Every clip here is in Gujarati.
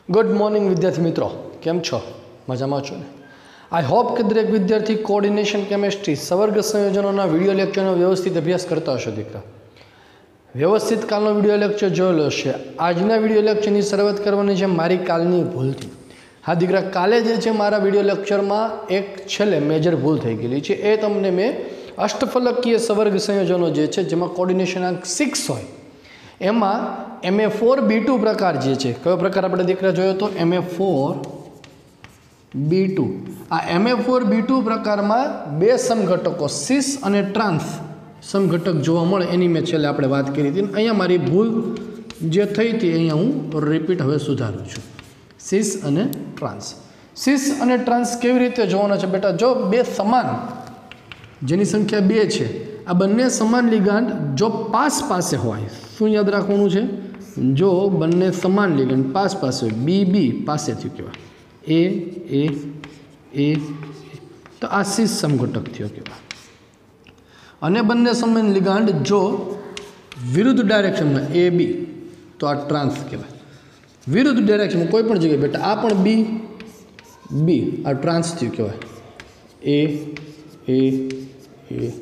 गुड मॉर्निंग विद्यार्थी मित्रों, केम छो? मजामां छो ने? आई होप कि दरेक विद्यार्थी कोऑर्डिनेशन केमिस्ट्री सवर्ग संयोजनों विडियो लेक्चरनो व्यवस्थित अभ्यास करता हशो। दीकरा व्यवस्थित कालनो विडियो लेक्चर जोयेलो हशे। आजना विडियो लेक्चरनी शरूआत करवानी छे मारी कालनी भूल थी। हाँ दीकरा, काले जे छे मारा विडियो लेक्चर में एक छेल्ले मेजर भूल थई गेली छे। ए तमने मैं अष्टफलकीय सवर्ग संयोजनों जे छे जेमां कोऑर्डिनेशन अंक 6 होय एमां MA4B2 प्रकार जे छे, कयो प्रकार आपणे दीकरा जोयो तो MA4B2। आ MA4B2 प्रकार में बे समघटको सीस अने ट्रांस समघटक जोवा मळे एनी मैं छेल्ले आपणे वात करी हती। अहींया मारी भूल जे थई हती अहींया हूँ रिपीट हवे सुधारूं छुं। सीस अने ट्रांस, सीस अने ट्रांस केवी रीते जोवाना छे बेटा? जो बे समान जेनी संख्या 2 छे, आ बंने समान लिगांड जो पास पासे होय, शुं याद राखवानुं छे? जो बंने समान लिगांड पास पासे होय, बी बी पासे थी केवाय, ए ए ए, तो आ सीस समघटक थयो केवाय। अने बंने समान लिगांड जो विरुद्ध डायरेक्शन में ए बी, तो आ ट्रांस केवाय। विरुद्ध डायरेक्शन में कोईपण जगह बेटा आ पण बी बी, आ ट्रांस थयो केवाय। ए ए ए,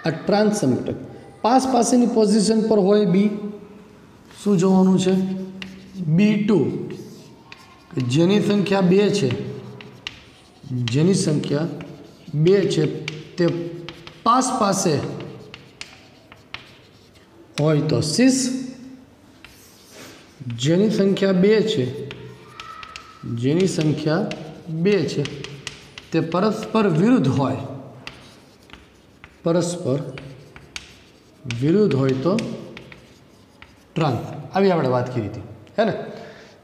आ ट्रांस समघटक पास पासेनी पोजीशन पर होय बी, शुं जोवानुं छे? B2 जेनी संख्या 2 छे, जेनी संख्या 2 छे ते पास पासे होय तो सीस, जेनी संख्या 2 छे, जेनी संख्या 2 छे ते परस्पर विरुद्ध होय, परस्पर विरुद्ध होय तो ट्रांस। अभी आपणे बात करी थी, है ने?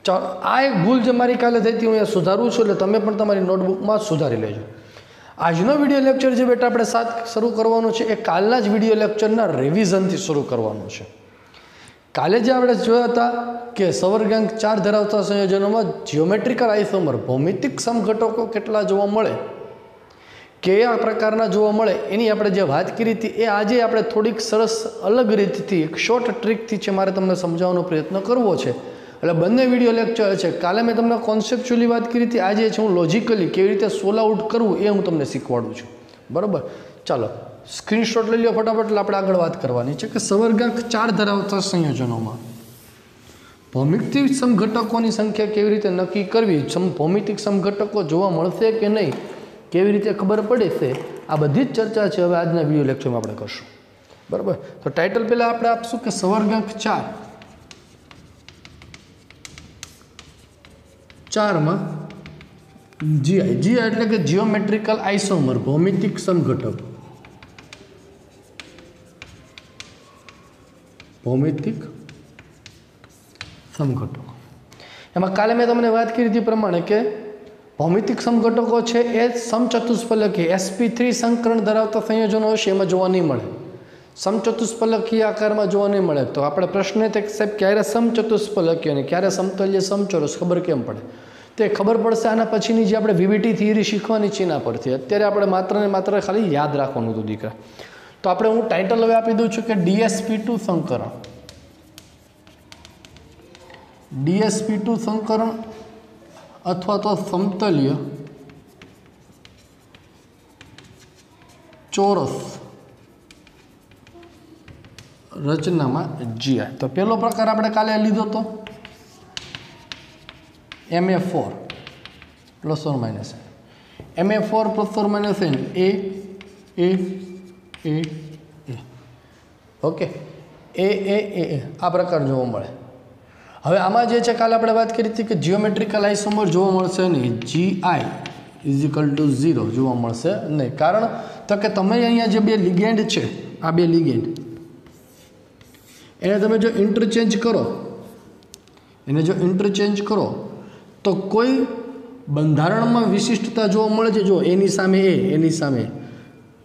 चालो, आ एक भूल जो मारी काले थई थी हूँ सुधारूँ छूँ, એટલે તમે પણ તમારી નોટબુકમાં સુધારી લેજો। આજનો વિડિયો લેક્ચર જે બેટા આપણે સાથ શરૂ કરવાનો છે એ કાલના જ વિડિયો લેક્ચરના રિવિઝનથી શરૂ કરવાનો છે। કાલે જે આપણે જોયા હતા કે સવર્ગાંક 4 ધરાવતા સંયોજનોમાં જીઓમેટ્રિકલ આઇસોમર ભૌમિતિક સમઘટકો કેટલા જોવા મળે, કયા પ્રકારના જોવા મળે, એની આપણે જે વાત કરી હતી એ આજે આપણે થોડીક સરસ અલગ રીતથી એક શોર્ટ ટ્રીકથી છે મારે તમને સમજાવવાનો પ્રયત્ન કરવો છે। એટલે બંને વિડીયો લેક્ચર છે, કાલે મેં તમને કોન્સેપ્ચ્યુઅલી વાત કરી હતી, આજે છે હું લોજિકલી કેવી રીતે સોલ્વ આઉટ કરવું એ હું તમને શીખવાડું છું, બરાબર? ચાલો સ્ક્રીનશોટ લઈ લો ફટાફટ, એટલે આપણે આગળ વાત કરવાની છે કે સવર્ગાંક 4 ધરાવતા સંયોજનોમાં ભૌમિતિક સમઘટકોની સંખ્યા કેવી રીતે નક્કી કરવી, ભૌમિતિક સમઘટકો જોવા મળશે કે નહીં, કેવી રીતે ખબર પડે છે, આ બધી જ ચર્ચા છે હવે આજના વિડિયો લેક્ચરમાં આપણે કરશું, બરાબર? તો ટાઇટલ પહેલાં આપણે આપશું કે સવર્ગાંક 4 માં જીઆઈ, જીઆઈ એટલે કે જીઓમેટ્રિકલ આઇસોમર ભૌમિતિક સમઘટક, ભૌમિતિક સમઘટકો। એમાં કાલે મેં તમને વાત કરી હતી પ્રમાણે કે ભૌમિતિક સમઘટકો છે એ સમચતુષ્ફલકી sp3 સંકરણ ધરાવતા સંયોજનો હશે એમાં જોવા નહીં મળે, સમચતુષ્ફલકીય આકારમાં જોવા નહીં મળે। તો આપણે પ્રશ્ન તે સાહેબ ક્યારે સમચતુષ્ફલકીય અને ક્યારે સમતલ્ય સમચોરસ ખબર કેમ પડે? તે ખબર પડશે આના પછીની જે આપણે વીવીટી થિયરી શીખવાની છે એના પરથી। અત્યારે આપણે માત્ર ને માત્ર ખાલી યાદ રાખવાનું હતું દીકરા। તો આપણે હું ટાઇટલ હવે આપી દઉં છું કે DSP2 સંકરણ, DSP2 સંકરણ અથવા તો સમતલ્ય ચોરસ રચનામાં જીઆઈ। તો પહેલો પ્રકાર આપણે કાલે લીધો તો MA4 plus or minus MA4 plus or minus એ એ એ એ, ઓકે, એ એ એ આ પ્રકાર જોવા મળે। હવે આમાં જે છે કાલે આપણે વાત કરી હતી કે જીઓમેટ્રિકલ આઇસોમર જોવા મળશે નહીં, GI = 0 જોવા મળશે નહીં। કારણ તો કે તમે અહીંયા જે બે લિગેન્ડ છે, આ બે લિગેન્ડ એને તમે જો ઇન્ટરચેન્જ કરો, એને જો ઇન્ટરચેન્જ કરો તો કોઈ બંધારણમાં વિશિષ્ટતા જોવા મળે છે। જો એની સામે એની સામે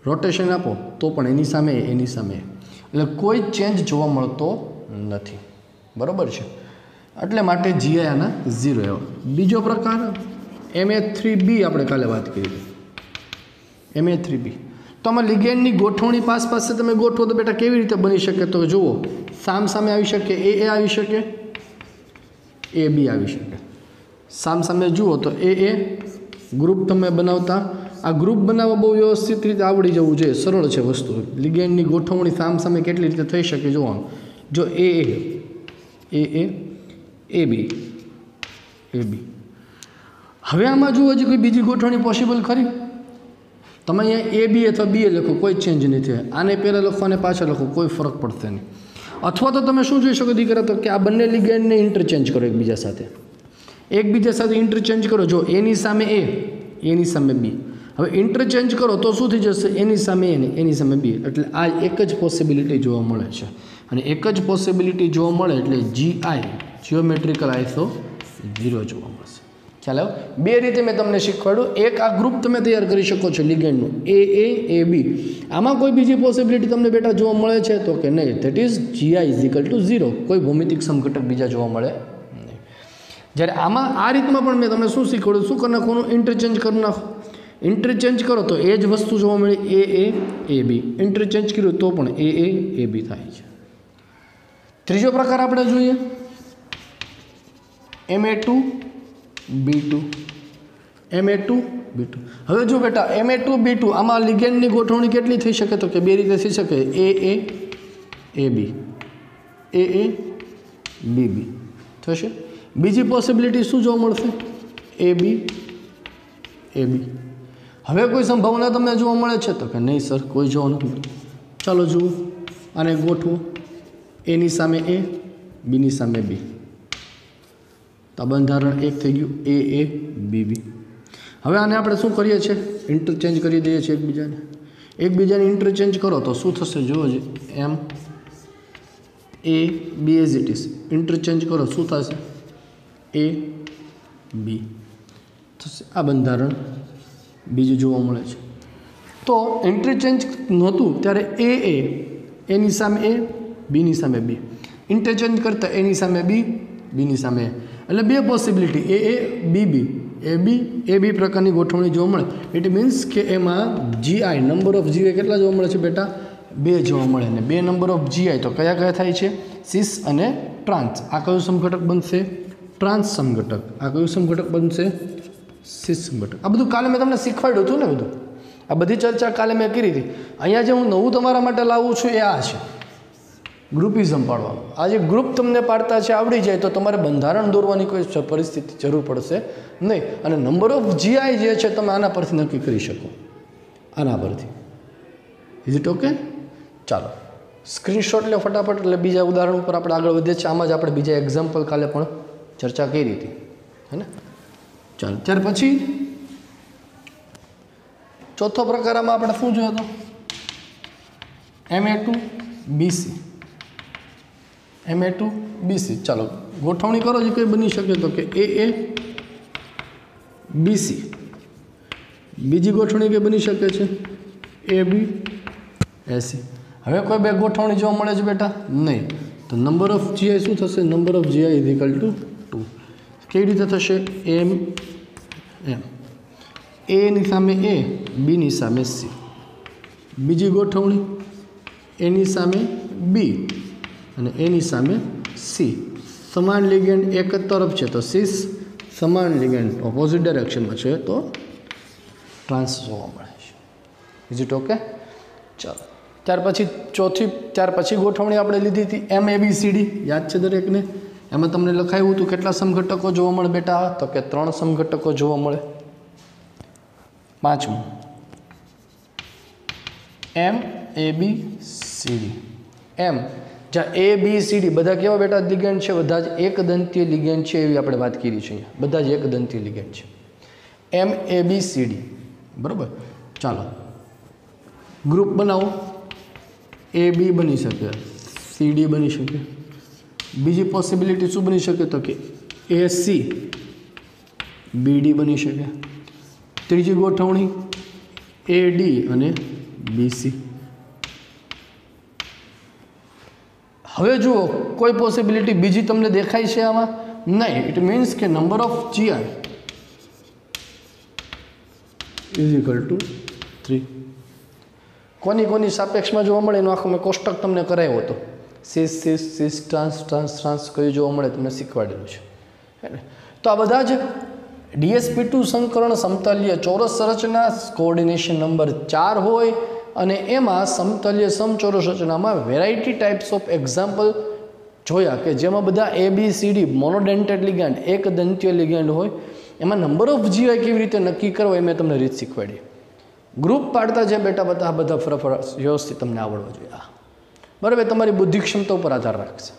રોટેશન આપો તો પણ એની સામે એની સામે, એટલે કોઈ ચેન્જ જોવા મળતો નથી, બરાબર છે? એટલે માટે જીઆઈ આના 0 એવો। બીજો પ્રકાર MA3B આપણે કાલે વાત કરી હતી, MA3B। તો આમાં લિગેન્ડની ગોઠવણી પાસ પાસે તમે ગોઠવો તો બેટા કેવી રીતે બની શકે? તો જુઓ, સામ સામે આવી શકે, એ આવી શકે, એ બી આવી શકે. સામે જુઓ તો એ ગ્રુપ તમે બનાવતા, આ ગ્રુપ બનાવવા બહુ વ્યવસ્થિત રીતે આવડી જવું જોઈએ, સરળ છે વસ્તુ. લિગેન્ડની ગોઠવણી સામે કેટલી રીતે થઈ શકે જોવાનું. જો એ બી હવે આમાં જુઓ હજી કોઈ બીજી ગોઠવણી પોસિબલ ખરી? તમે અહીંયા એ બી અથવા બી લખો, કોઈ ચેન્જ નહીં થાય. આને પહેલાં લખો અને પાછળ લખો, કોઈ ફરક પડશે નહીં. અથવા તો તમે શું જોઈ શકો દીકરા, તો કે આ બંને લિગેન્ડને ઇન્ટરચેન્જ કરો એકબીજા સાથે ઇન્ટરચેન્જ કરો. જો એની સામે એની સામે બી. હવે ઇન્ટરચેન્જ કરો તો શું થઈ જશે? એની સામે એ ને એની સામે બી. એટલે આ એક જ પોસિબિલિટી જોવા મળે છે. અને એક જ પોસિબિલિટી જોવા મળે એટલે GI જીઓમેટ્રિકલ આઇસો 0 જોવા મળશે. ખ્યાલ આવ્યો? બે રીતે મેં તમને શીખવાડ્યું. એક આ ગ્રુપ તમે તૈયાર કરી શકો છો લિગેન્ડનું, એ બી. આમાં કોઈ બીજી પોસિબિલિટી તમને બેટા જોવા મળે છે તો કે નહીં? That is GI = 0. કોઈ ભૌમિતિક સમઘટક બીજા જોવા મળે નહીં. જ્યારે આમાં આ રીતમાં પણ મેં તમને શું શીખવાડ્યું? શું કરી નાખવાનું? ઇન્ટરચેન્જ કરી નાખો. ઇન્ટરચેન્જ કરો તો એ જ વસ્તુ જોવા મળે, એ બી. ઇન્ટરચેન્જ કર્યું તો પણ એ બી થાય છે. ત્રીજો પ્રકાર આપણે જોઈએ, Ma2B2. હવે જો બેટા Ma2B2 આમાં લિગેન્ડની ગોઠવણી કેટલી થઈ શકે? તો કે બે રીતે થઈ શકે, AB, BB થશે. બીજી પોસિબિલિટી શું જોવા મળશે? AB. હવે કોઈ સંભાવના તમને જોવા મળે છે તો કે નહીં સર, કોઈ જોવા નથી. ચાલો જુઓ, આને ગોઠવો. એની સામે A, બીની સામે B. તો બંધારણ એક થઈ ગયું, AABB. હવે આને આપણે શું કરીએ છીએ? ઇન્ટરચેન્જ કરી દઈએ છીએ એકબીજાને ઇન્ટરચેન્જ કરો તો શું થશે? જુઓ જ, MAB as it is. Interchange કરો શું થશે? AB થશે. આ બંધારણ બીજું જોવા મળે છે. તો ઇન્ટરચેન્જ નહોતું ત્યારે એની સામે A, બીની સામે B. ઇન્ટરચેન્જ કરતાં એની સામે B, બીની સામે A. એટલે બે પોસિબિલિટી, AB પ્રકારની ગોઠવણી જોવા મળે. ઇટ મીન્સ કે એમાં GI નંબર ઓફ GI કેટલા જોવા મળે છે બેટા? 2 જોવા મળે. ને 2 નંબર ઓફ GI તો કયા થાય છે? સિસ અને ટ્રાન્સ. આ કયું સમઘટક બનશે? ટ્રાન્સ સમઘટક. આ કયું સમઘટક બનશે? સિસ સમઘટક. આ બધું કાલે મેં તમને શીખવાડ્યું હતું ને બધું. આ બધી ચર્ચા કાલે મેં કરી હતી. અહીંયા જે હું નવું તમારા માટે લાવું છું એ આ છે, ગ્રુપિઝમ પાડવાનું. આ જે ગ્રુપ તમને પાડતા છે આવડી જાય તો તમારે બંધારણ દોરવાની કોઈ પરિસ્થિતિ જરૂર પડશે નહીં. અને નંબર ઓફ GI જે છે તમે આના પરથી નક્કી કરી શકો, આના પરથી. Is it okay? ચાલો સ્ક્રીનશોટ લે ફટાફટ. એટલે બીજા ઉદાહરણ ઉપર આપણે આગળ વધીએ છીએ. આમાં જ આપણે બીજા એક્ઝામ્પલ કાલે પણ ચર્ચા કરી હતી, હે ને? ચાલો ત્યાર પછી ચોથો પ્રકારમાં આપણે શું જોયો હતો? Ma2BC. ચાલો ગોઠવણી કરો જે કંઈ બની શકે તો કે AABC. બીજી ગોઠવણી કઈ બની શકે છે? ABAC. હવે કોઈ બે ગોઠવણી જોવા મળે છે બેટા? નહીં. તો નંબર ઓફ GI શું થશે? Number of GI = 2. કેવી રીતે થશે? M Aની સામે A, Bની સામે C. બીજી ગોઠવણી એની સામે B અને એની સામે C. સમાન લિગેન્ડ એક જ તરફ છે તો સિસ, સમાન લિગેન્ડ ઓપોઝિટ ડાયરેક્શનમાં છે તો ટ્રાન્સ જોવા મળે છે. Is it okay? ચાલો ત્યાર પછી ગોઠવણી આપણે લીધી હતી MABCD. યાદ છે દરેકને? એમાં તમને લખાયું હતું કેટલા સમઘટકો જોવા મળે બેટા? તો કે 3 સમઘટકો જોવા મળે. પાંચમું MABCD. જ્યાં ABCD બધા કેવા બેટા લિગેન્ડ છે? બધા જ એક દંતીય લિગેન્ડ છે એવી આપણે વાત કરી છે. અહીંયા બધા જ એક દંતીય લિગેન્ડ છે. MABCD. બરાબર. ચાલો ગ્રુપ બનાવો. AB બની શકે, CD બની શકે. બીજી પોસિબિલિટી શું બની શકે? તો કે AC BD બની શકે. ત્રીજી ગોઠવણી AD અને BC. હવે જુઓ કોઈ પોસિબિલિટી બીજી તમને દેખાય છે આમાં? નહીં. ઇટ મીન્સ કે નંબર ઓફ GI = 3. કોની સાપેક્ષમાં જોવા મળે એનો આખો મેં કોષ્ટક તમને કરાવ્યો હતો. સિસ ટ્રાન્સ કયું જોવા મળે તમને શીખવાડેલું છે. તો આ બધા જ DsP2 સંકરણ સમતલ્ય ચોરસ રચના કોઓર્ડિનેશન નંબર 4 હોય અને એમાં સમતલ્ય સમચોરસ રચનામાં વેરાયટી ટાઈપ્સ ઓફ એક્ઝામ્પલ જોયા કે જેમાં બધા ABCD મોનોડેન્ટેડ લિગેન્ડ એક દંત્ય લિગેન્ડ હોય. એમાં નંબર ઓફ GI કેવી રીતે નક્કી કરવો એ મેં તમને રીત શીખવાડી. ગ્રુપ પાડતા જે બેટા બધા ફરફર વ્યવસ્થિત તમને આવડવા જોઈએ. બરાબર, તમારી બુદ્ધિ ક્ષમતા ઉપર આધાર રાખશે.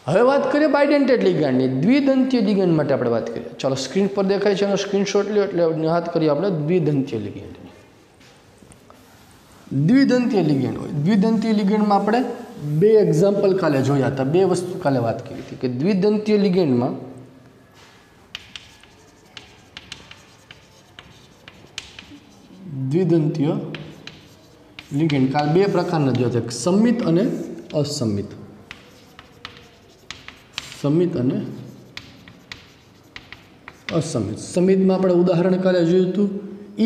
હવે વાત કરીએ બાયડેન્ટેડ લિગેન્ડની, દ્વિદંતીય લિગેન્ડ માટે આપણે વાત કરીએ. ચાલો સ્ક્રીન પર દેખાય છે એનો સ્ક્રીનશોટ લ્યો એટલે વાત કરીએ આપણે દ્વિદંતીય લિગેન્ડની. દ્વિદંતીય લિગેન્ડ હોય, દ્વિદંતીય લિગેન્ડમાં આપણે બે એક્ઝામ્પલ કાલે જોયા હતા, બે વસ્તુ કાલે વાત કરી હતી કે દ્વિદંતીય લિગેન્ડમાં દ્વિદંતીય લિગેન્ડ કાલ બે પ્રકારના જોયા છે, સંમિત અને અસંમિત. સંમિત અને અસંમિત. સંમિતમાં આપણે ઉદાહરણ કાલે જોયું હતું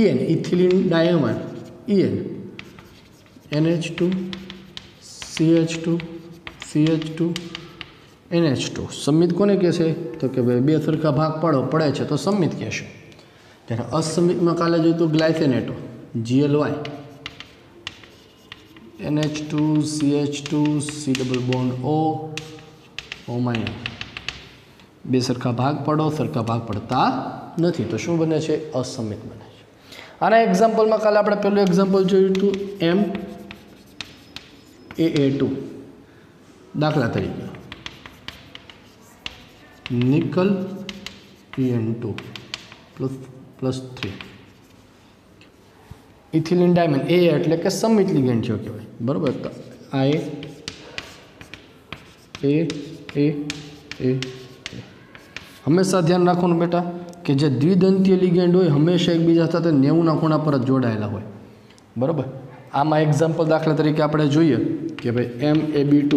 EN ethylene diamine, EN NH2 CH2 CH2 NH2. સંમિત કોને કહે છે? તો કે ભાઈ બે સરખા ભાગ પડે છે તો સંમિત કહેશે. ત્યારે અસંમિતમાં કાલે જોયું હતું ગ્લાયસેનેટો GLY NH2 CH2 C double bond O minus. બે સરખા ભાગ પડતા નથી તો શું બને છે? અસંમિત બને છે. આના એક્ઝામ્પલમાં કાલે આપણે પહેલું એક્ઝામ્પલ જોયું હતું MAA2. દાખલા તરીકે nickel EN2 +3 ethylene diamond A એટલે કે સંમિત લિગેન્ડ છે કહેવાય. બરાબર, તો આ A હંમેશા ધ્યાન રાખવાનું બેટા કે જે દ્વિદંતીય લિગેન્ડ હોય હંમેશા એકબીજા સાથે 90ના ખૂણા પર જ જોડાયેલા હોય. બરાબર, આમાં એક્ઝામ્પલ દાખલા તરીકે આપણે જોઈએ કે ભાઈ MAB2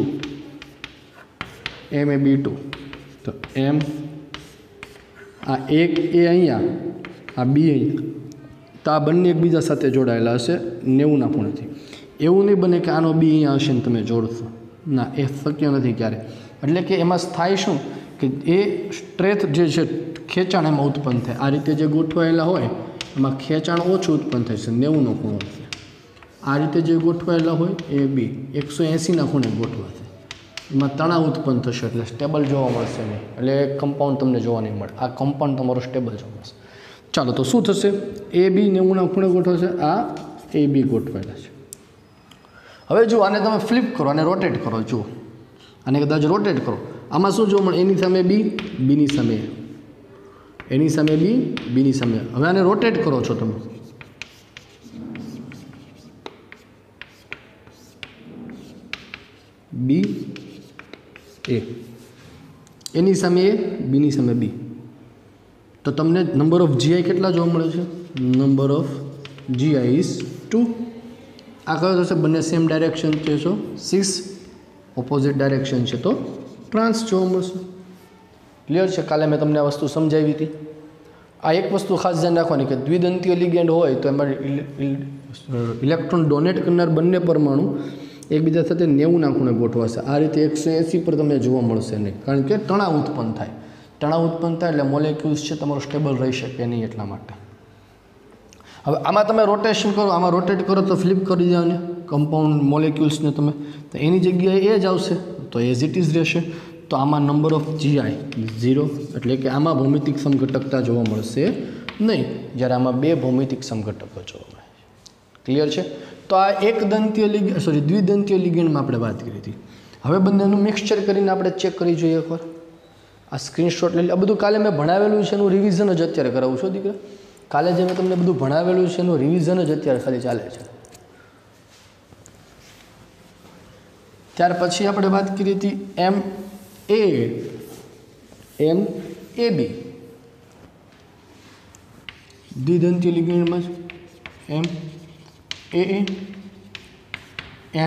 તો M આ એક A અહીંયા આ B અહીંયા, તો આ બંને એકબીજા સાથે જોડાયેલા હશે 90ના ખૂણેથી. એવું નહીં બને કે આનો B અહીંયા હશે ને તમે જોડશો, ના, એ શક્ય નથી ક્યારે. એટલે કે એમાં થાય શું કે એ સ્ટ્રેથ જે છે ખેંચાણ એમાં ઉત્પન્ન થાય. આ રીતે જે ગોઠવાયેલા હોય એમાં ખેંચાણ ઓછું ઉત્પન્ન થશે, 90નો ખૂણો હશે. આ રીતે જે ગોઠવાયેલા હોય એ B 180ના ખૂણે ગોઠવાશે, એમાં તણાવ ઉત્પન્ન થશે એટલે સ્ટેબલ જોવા મળશે નહીં, એટલે કમ્પાઉન્ડ તમને જોવા નહીં મળે. આ કમ્પાઉન્ડ તમારો સ્ટેબલ જોવા મળશે. ચાલો તો શું થશે? AB 90ના ખૂણે ગોઠવશે, આ AB ગોઠવાયેલા છે. હવે જુઓ આને તમે ફ્લિપ કરો અને રોટેટ કરો. જુઓ આને કદાચ રોટેટ કરો, આમાં શું જોવા મળે? એની સામે B, બીની સામે A, એની સામે B, બીની સામે A. હવે આને રોટેટ કરો છો તમે, B A, એની સામે A, બીની સામે B, તો તમને નંબર ઓફ GI કેટલા જોવા મળે છે? Number of GI is 2. આ કયો થશે? બંને સેમ ડાયરેક્શન છે, so 6. ઓપોઝિટ ડાયરેક્શન છે તો ટ્રાન્સ જોવા મળશે. ક્લિયર છે? કાલે મેં તમને આ વસ્તુ સમજાવી હતી. આ એક વસ્તુ ખાસ ધ્યાન રાખવાની કે દ્વિદંતીય લિગેન્ડ હોય તો એમાં ઇલેક્ટ્રોન ડોનેટ કરનાર બંને પરમાણુ એકબીજા સાથે 90ના ખૂણે ગોઠવાશે. આ રીતે 180 પર તમને જોવા મળશે નહીં, કારણ કે તણાવ ઉત્પન્ન થાય. તણાવ ઉત્પન્ન થાય એટલે મોલેક્યુલ્સ છે તમારો સ્ટેબલ રહી શકે નહીં, એટલા માટે. હવે આમાં તમે રોટેશન કરો, આમાં રોટેટ કરો તો ફ્લિપ કરી દો ને કમ્પાઉન્ડ મોલેક્યુલ્સને તમે, તો એની જગ્યાએ એ જ આવશે, તો એઝ ઇટ ઇઝ રહેશે. તો આમાં નંબર ઓફ GI 0, એટલે કે આમાં ભૌમિતિક સમઘટકતા જોવા મળશે નહીં, જ્યારે આમાં બે ભૌમિતિક સમઘટકો જોવા મળે છે. ક્લિયર છે? તો આ દ્વિદંતીય લિગેન્ડમાં આપણે વાત કરી હતી. હવે બંનેનું મિક્સચર કરીને આપણે ચેક કરી જોઈએ એકવાર. આ સ્ક્રીનશોટ લઈ, આ બધું કાલે મેં ભણાવેલું છે એનું રિવિઝન જ અત્યારે કરાવું છું દીકરા. કાલે જે મેં તમને બધું ભણાવેલું છે એનું રિવિઝન જ અત્યારે ખાલી ચાલે છે. ત્યાર પછી આપણે વાત કરી હતી MAB દ્વિદંતીય લિગેન્ડમાં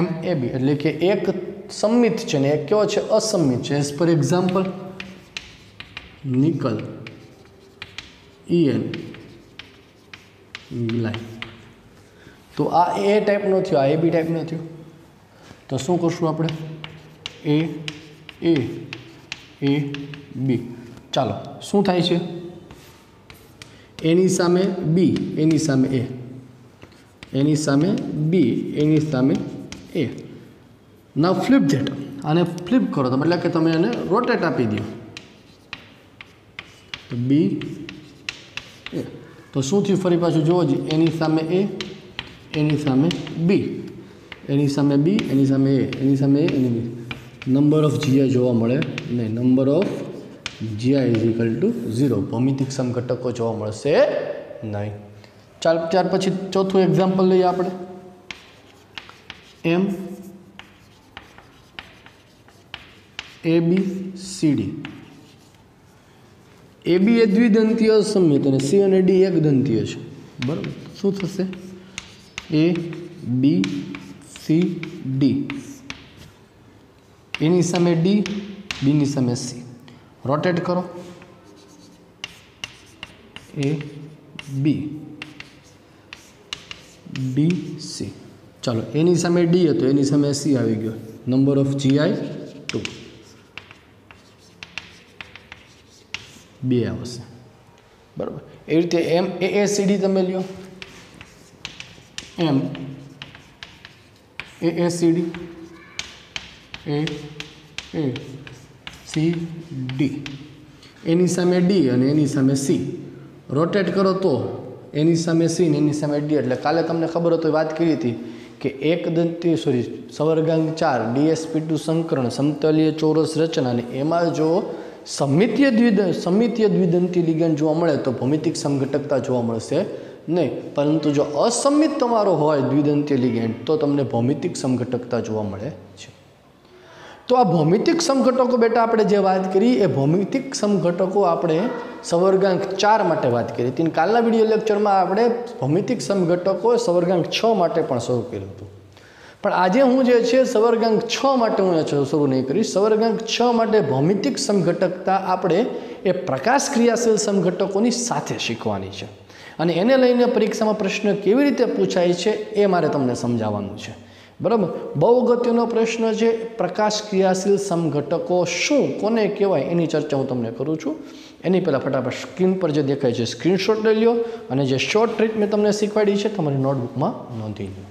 MAB એટલે કે એક સંમિત છે ને એક કેવો છે? અસંમિત છે. As per example nickel EN ગ્લાય. તો આ A ટાઈપનો થયો, આ AB ટાઈપનો થયો. તો શું કરશું આપણે? A B. ચાલો શું થાય છે, એની સામે બી, એની સામે એ, એની સામે બી, એની સામે એ. નાઉ ફ્લિપ ધેટ, આને ફ્લિપ કરો તમે, એટલે કે તમે એને રોટેટ આપી દો, તો બી એ. તો શું થયું ફરી પાછું જોવો જ, એની સામે એ, એની સામે બી, એની સામે બી, એની સામે એ, એની સામે એ, એની બી. નંબર ઓફ જીઆઈ જોવા મળે નહીં, number of GI is equal to 0. ભૌમિતિક સમઘટકો જોવા મળશે નહીં. ચાલ ત્યાર પછી ચોથું એક્ઝામ્પલ લઈએ આપણે, એમ એ બી સી ડી. એ બી એ દ્વિદંતીય અસમમિત અને સી અને ડી એક દંતીય છે, બરાબર. શું થશે, એ બી સી ડી, એની સામે ડી, બીની સામે સી. રોટેટ કરો, એ બી ડી સી. ચાલો એની સામે ડી હતો, એની સામે સી આવી ગયો, નંબર ઓફ જીઆઈ 2, 2 આવશે, બરાબર. એવી રીતે એમ એ સી ડી તમે લ્યો, એમ A C D, A C D, એની સામે ડી અને એની સામે સી. રોટેટ કરો તો એની સામે સી ને એની સામે ડી. એટલે કાલે તમને ખબર હતો, વાત કરી હતી કે એક દંતી સવર્ગાંક 4 DsP2 સંકરણ સમતલીય ચોરસ રચના, અને એમાં જો સમિતીય દ્વિદંતી લિગેન્ડ જોવા મળે તો ભૌમિતિક સમઘટકતા જોવા મળશે નહીં. પરંતુ જો અસમિત તમારો હોય દ્વિદંતીય લિગેન્ડ તો તમને ભૌમિતિક સમઘટકતા જોવા મળે છે. તો આ ભૌમિતિક સમઘટકો બેટા આપણે જે વાત કરી એ ભૌમિતિક સમઘટકો આપણે સવર્ગાંક 4 માટે વાત કરી હતી. કાલના વિડીયો લેક્ચરમાં આપણે ભૌમિતિક સમઘટકો સવર્ગાંક 6 માટે પણ શરૂ કર્યું હતું. પણ આજે હું જે છે સવર્ગાંક 6 માટે હું શરૂ નહીં કરીશ. સવર્ગાંક 6 માટે ભૌમિતિક સમઘટકતા આપણે એ પ્રકાશ ક્રિયાશીલ સમઘટકોની સાથે શીખવાની છે, અને એને લઈને પરીક્ષામાં પ્રશ્ન કેવી રીતે પૂછાય છે એ મારે તમને સમજાવવાનું છે, બરાબર. બહુ અગત્યનો પ્રશ્ન છે, પ્રકાશ ક્રિયાશીલ સમઘટકો શું, કોને કહેવાય, એની ચર્ચા હું તમને કરું છું. એની પહેલાં ફટાફટ સ્ક્રીન પર જે દેખાય છે સ્ક્રીનશોટ લઈ લો, અને જે શોર્ટ ટ્રીક મેં તમને શીખવાડી છે તમારી નોટબુકમાં નોંધી લો.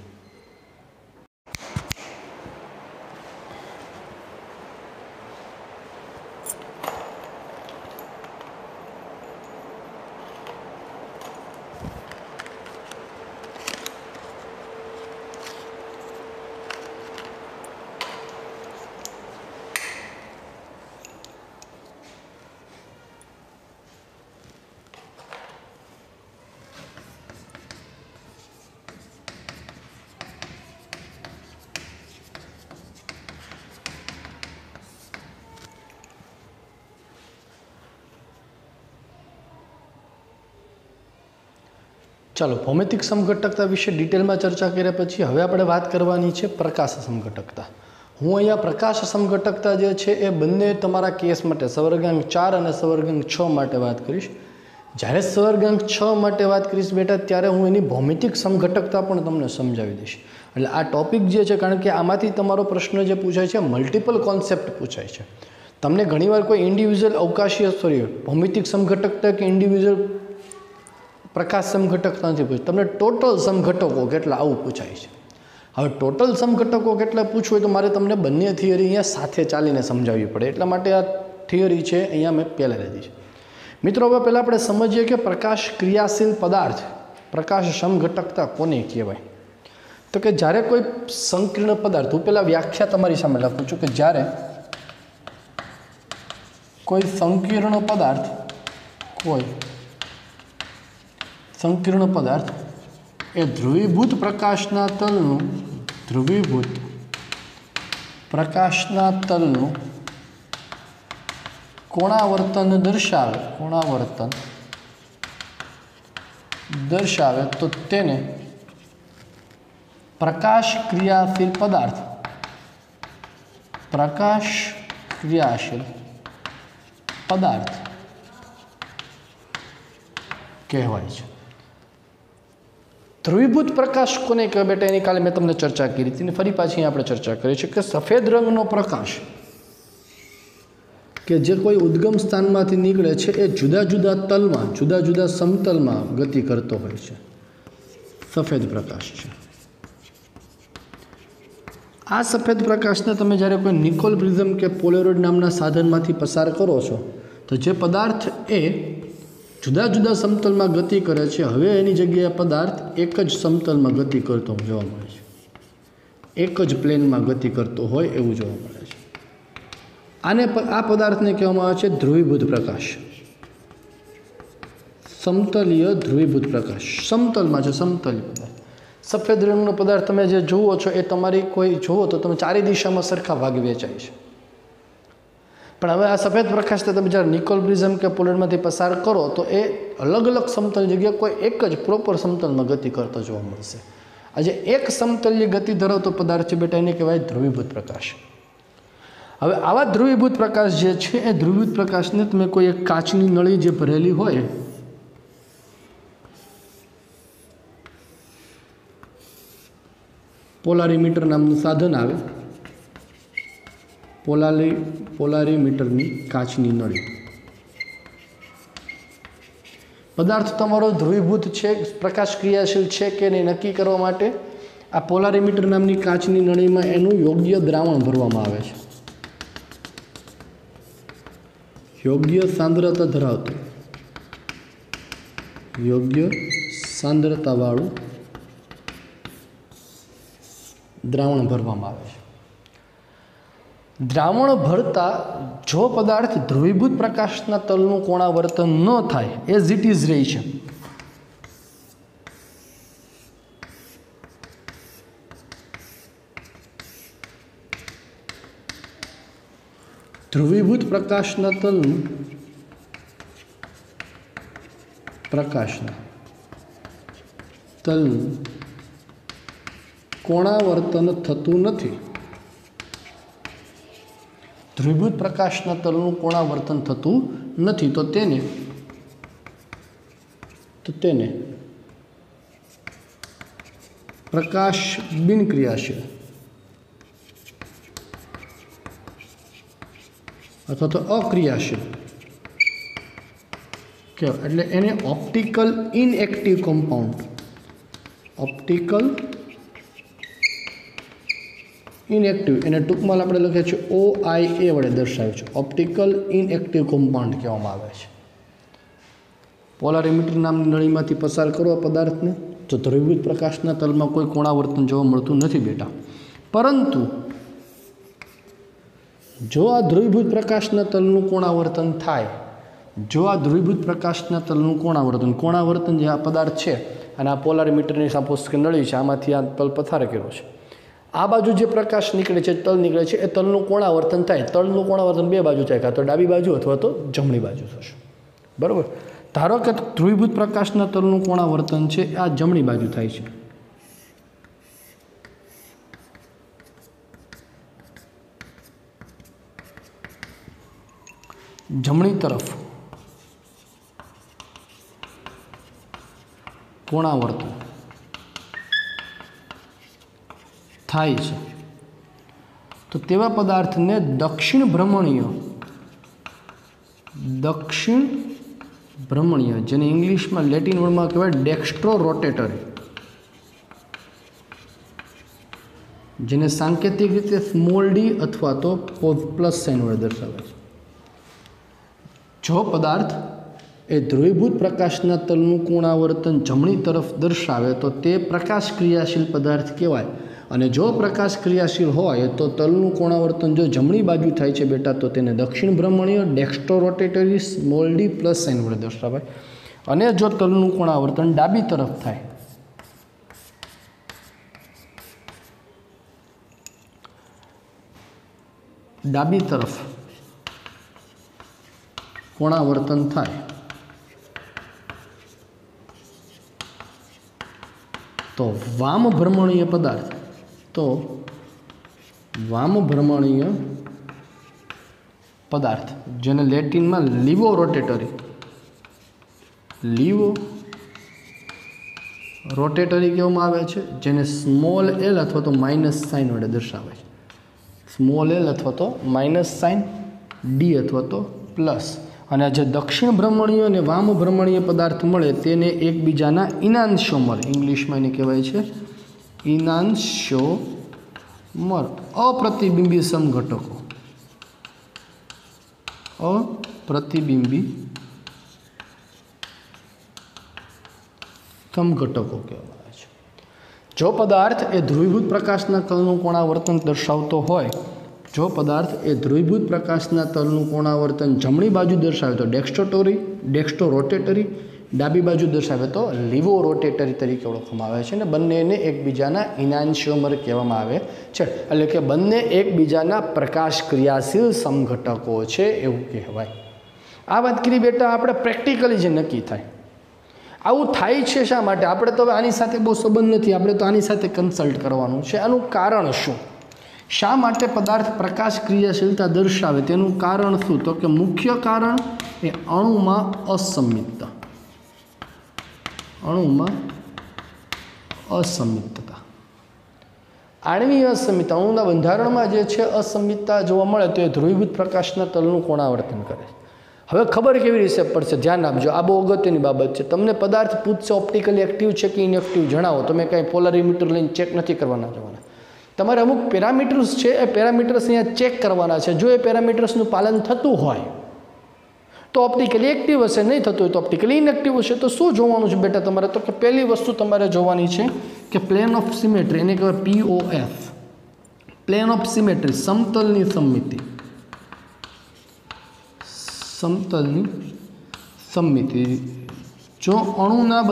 ચાલો ભૌમિતિક સમઘટકતા વિશે ડિટેલમાં ચર્ચા કર્યા પછી હવે આપણે વાત કરવાની છે પ્રકાશ સમઘટકતા. હું અહીંયા પ્રકાશ સમઘટકતા જે છે એ બંને તમારા કેસ માટે સવર્ગાંક 4 અને સવર્ગાંક 6 માટે વાત કરીશ. જ્યારે સવર્ગાંક 6 માટે વાત કરીશ બેટા ત્યારે હું એની ભૌમિતિક સમઘટકતા પણ તમને સમજાવી દઈશ. એટલે આ ટોપિક જે છે, કારણ કે આમાંથી તમારો પ્રશ્ન જે પૂછાય છે મલ્ટિપલ કોન્સેપ્ટ પૂછાય છે. તમને ઘણીવાર કોઈ ઇન્ડિવિજ્યુઅલ અવકાશીય ભૌમિતિક સમઘટકતા કે ઇન્ડિવિજ્યુઅલ પ્રકાશ સમઘટકતા નથી પૂછ્યું, તમને ટોટલ સમઘટકો કેટલા આવું પૂછાય છે. હવે ટોટલ સમઘટકો કેટલા પૂછવું હોય તો મારે તમને બંને થિયરી અહીંયા સાથે ચાલીને સમજાવવી પડે, એટલા માટે આ થિયરી છે અહીંયા મેં પહેલાં લીધી છે. મિત્રો હવે પહેલાં આપણે સમજીએ કે પ્રકાશ ક્રિયાશીલ પદાર્થ પ્રકાશ સમઘટકતા કોને કહેવાય. તો કે જ્યારે કોઈ સંકીર્ણ પદાર્થ, હું પહેલાં વ્યાખ્યા તમારી સામે લખું છું કે જ્યારે કોઈ સંકીર્ણ પદાર્થ એ ધ્રુવીભૂત પ્રકાશના તલનું કોણાવર્તન દર્શાવે તો તેને પ્રકાશ ક્રિયાશીલ પદાર્થ કહેવાય છે. ધ્રુવીભૂત પ્રકાશ કોને કહેવાય બેટા, એની કાલે મેં તમને ચર્ચા કરી હતી, ફરી પાછી આપણે ચર્ચા કરી છે કે સફેદ રંગનો પ્રકાશ કે જે કોઈ ઉદ્ગમ સ્થાનમાંથી નીકળે છે એ જુદા જુદા તલમાં, જુદા જુદા સમતલમાં ગતિ કરતો હોય છે. સફેદ પ્રકાશ છે. આ સફેદ પ્રકાશને તમે જ્યારે કોઈ નિકોલ પ્રિઝમ કે પોલેરોઇડ નામના સાધનમાંથી પસાર કરો છો તો જે પદાર્થ એ જુદા જુદા સમતલમાં ગતિ કરે છે, હવે એની જગ્યાએ પદાર્થ એક જ સમતલમાં ગતિ કરતો જોવા મળે છે, એક જ પ્લેનમાં ગતિ કરતો હોય એવું જોવા મળે છે. આ પદાર્થને કહેવામાં આવે છે ધ્રુવીભૂત પ્રકાશ. સમતલીય ધ્રુવીભૂત પ્રકાશ. સમતલમાં છે, સમતલીય પદાર્થ. સફેદ રંગનો પદાર્થ તમે જે જુઓ છો એ તમારી કોઈ જુઓ તો તમે ચારે દિશામાં સરખા ભાગે વેચાય છે. પણ હવે આ સફેદ પ્રકાશને તમે જ્યારે નિકોલ પ્રિઝમ કે પોલેરોઇડમાંથી પસાર કરો તો એ અલગ અલગ સમતલ જગ્યાએ કોઈ એક જ પ્રોપર સમતલમાં ગતિ કરતો જોવા મળશે. આજે એક સમતલીય ગતિ ધરાવતો પદાર્થ છે બેટા, એને કહેવાય ધ્રુવીભૂત પ્રકાશ. હવે આવા ધ્રુવીભૂત પ્રકાશ જે છે એ ધ્રુવીભૂત પ્રકાશને તમે કોઈ એક કાચની નળી જે ભરેલી હોય, પોલારીમીટર નામનું સાધન આવે, પોલારીમીટરની કાચની નળી. પદાર્થ તમારો ધ્રુવીભૂત છે, પ્રકાશ ક્રિયાશીલ છે કે નહીં નક્કી કરવા માટે આ પોલારીમીટર નામની કાચની નળીમાં એનું યોગ્ય દ્રાવણ ભરવામાં આવે છે. યોગ્ય સાંદ્રતા ધરાવતું, યોગ્ય સાંદ્રતાવાળું દ્રાવણ ભરવામાં આવે છે. દ્રાવણ ભરતા જો પદાર્થ ધ્રુવીભૂત પ્રકાશના તલનું કોણાવર્તન ન થાય, એઝ ઇટ ઇઝ રહી છે, ધ્રુવીભૂત પ્રકાશના તલનું કોણાવર્તન થતું નથી, ધ્રુવીભૂત પ્રકાશના તલનું કોણાવર્તન થતું નથી, તો તેને પ્રકાશ બિનક્રિયાશીલ અથવા તો અક્રિયાશીલ કહેવાય. એટલે એને optical inactive compound, optical inactive, એને ટૂંકમાં આપણે લખીએ છીએ OIA વડે દર્શાવ્યું છે, ઓપ્ટિકલ ઇનએક્ટિવ કમ્પાઉન્ડ કહેવામાં આવે છે. પોલારીમીટર નામની નળીમાંથી પસાર કરો આ પદાર્થને તો ધ્રુવીભૂત પ્રકાશના તલમાં કોઈ કોણાવર્તન જોવા મળતું નથી બેટા. પરંતુ જો આ ધ્રુવીભૂત પ્રકાશના તલનું કોણાવર્તન થાય, જો આ ધ્રુવીભૂત પ્રકાશના તલનું કોણાવર્તન જે આ પદાર્થ છે અને આ પોલારીમીટરની સપોઝ કે નળી છે, આમાંથી આ તલ પસાર કર્યો છે, આ બાજુ જે પ્રકાશ નીકળે છે, તલ નીકળે છે, એ તલનું કોણાવર્તન થાય. તલનું કોણાવર્તન બે બાજુ થાય, કાં તો ડાબી બાજુ અથવા તો જમણી બાજુ થશે. બરાબર. ધારો કે ધ્રુવીભૂત પ્રકાશના તલનું કોણાવર્તન છે આ જમણી બાજુ થાય છે, જમણી તરફ કોણાવર્તન થાય છે, તો તેવા પદાર્થને દક્ષિણ ભ્રમણીય, જેને ઇંગ્લિશમાં લેટિન વર્ડમાં કહેવાય ડેક્સ્ટ્રો રોટેટરી, જેને સાંકેતિક રીતે સ્મોલ ડી અથવા તો પ્લસ સાઇન વડે દર્શાવે છે. જો પદાર્થ એ ધ્રુવીભૂત પ્રકાશના તલનું કોણાવર્તન જમણી તરફ દર્શાવે તો તે પ્રકાશ ક્રિયાશીલ પદાર્થ કહેવાય. અને જો પ્રકાશ ક્રિયાશીલ હોય તો તલનું કોણાવર્તન જો જમણી બાજુ થાય છે બેટા, તો તેને દક્ષિણ ભ્રમણીય, dextro રોટેટરી, small D plus sign વડે દર્શાવાય. અને જો તલનું કોણાવર્તન ડાબી તરફ થાય, ડાબી તરફ કોણાવર્તન થાય તો વામ ભ્રમણીય પદાર્થ, જેને લેટિનમાં લીવો રોટેટરી કહેવામાં આવે છે, જેને સ્મોલ એલ અથવા તો માઇનસ સાઇન વડે દર્શાવે છે, સ્મોલ એલ અથવા તો માઇનસ સાઇન ડી अथवा तो प्लस। અને જે દક્ષિણ ભ્રમણીય અને વામ ભ્રમણીય પદાર્થ મળે તેને એકબીજાના ઇનાન્સ્યોમર, ઇંગ્લિશમાં એને કહેવાય છે ઇનાન્સ્યોમર, અપ્રતિબિંબી સમઘટકો, અપ્રતિબિંબી સમઘટકો કહેવાય છે। જો પદાર્થ એ ધ્રુવીભૂત પ્રકાશના તલનું કોણાવર્તન દર્શાવતો હોય, જો પદાર્થ એ ધ્રુવીભૂત પ્રકાશના તલનું કોણાવર્તન જમણી બાજુ દર્શાવે તો ડેક્સ્ટો રોટેટરી, ડાબી બાજુ દર્શાવે તો લીવો રોટેટરી તરીકે ઓળખવામાં આવે છે। અને બંનેને એકબીજાના ઇનાન્સ્યોમર કહેવામાં આવે છે, એટલે કે બંને એકબીજાના પ્રકાશ ક્રિયાશીલ સમઘટકો છે એવું કહેવાય। આ વાત કરી બેટા આપણે પ્રેક્ટિકલી જે નક્કી થાય, આવું થાય છે શા માટે? આપણે તો હવે આની સાથે બહુ સંબંધ નથી, આપણે તો આની સાથે કન્સલ્ટ કરવાનું છે। આનું કારણ શું? શા માટે પદાર્થ પ્રકાશ ક્રિયાશીલતા દર્શાવે તેનું કારણ શું? તો કે મુખ્ય કારણ એ અણુમાં અસમિતતા, અણુમાં અસમિતતા, આણ્વીય અસમિતતા, અણુના બંધારણમાં જે છે અસમિતતા જોવા મળે તો એ ધ્રુવીભૂત પ્રકાશના તલનું કોણાવર્તન કરે। હવે ખબર કેવી રીતે પડશે? ધ્યાન આપજો, આ બહુ અગત્યની બાબત છે। તમને પદાર્થ પૂછશે ઓપ્ટિકલી એક્ટિવ છે કે ઇનએક્ટિવ જણાવો, તમે કાંઈ પોલરીમીટર લઈને ચેક નથી કરવાના જવાના, તમારે અમુક પેરામીટર્સ છે એ પેરામીટર્સ અહીંયા ચેક કરવાના છે। જો એ પેરામીટર્સનું પાલન થતું હોય તો ઓપ્ટિકલી એક્ટિવ હશે, નહીં થતું હોય તો ઓપ્ટિકલી ઇનએક્ટિવ હશે। તો શું જોવાનું છે બેટા તમારે? તો કે પહેલી વસ્તુ તમારે જોવાની છે કે પ્લેન ઓફ સિમેટ્રી, એને કહેવાય POF, પ્લેન ઓફ સિમેટ્રી, સમતલની સમમિતિ, સમતલની સમમિતિ। જો અણુના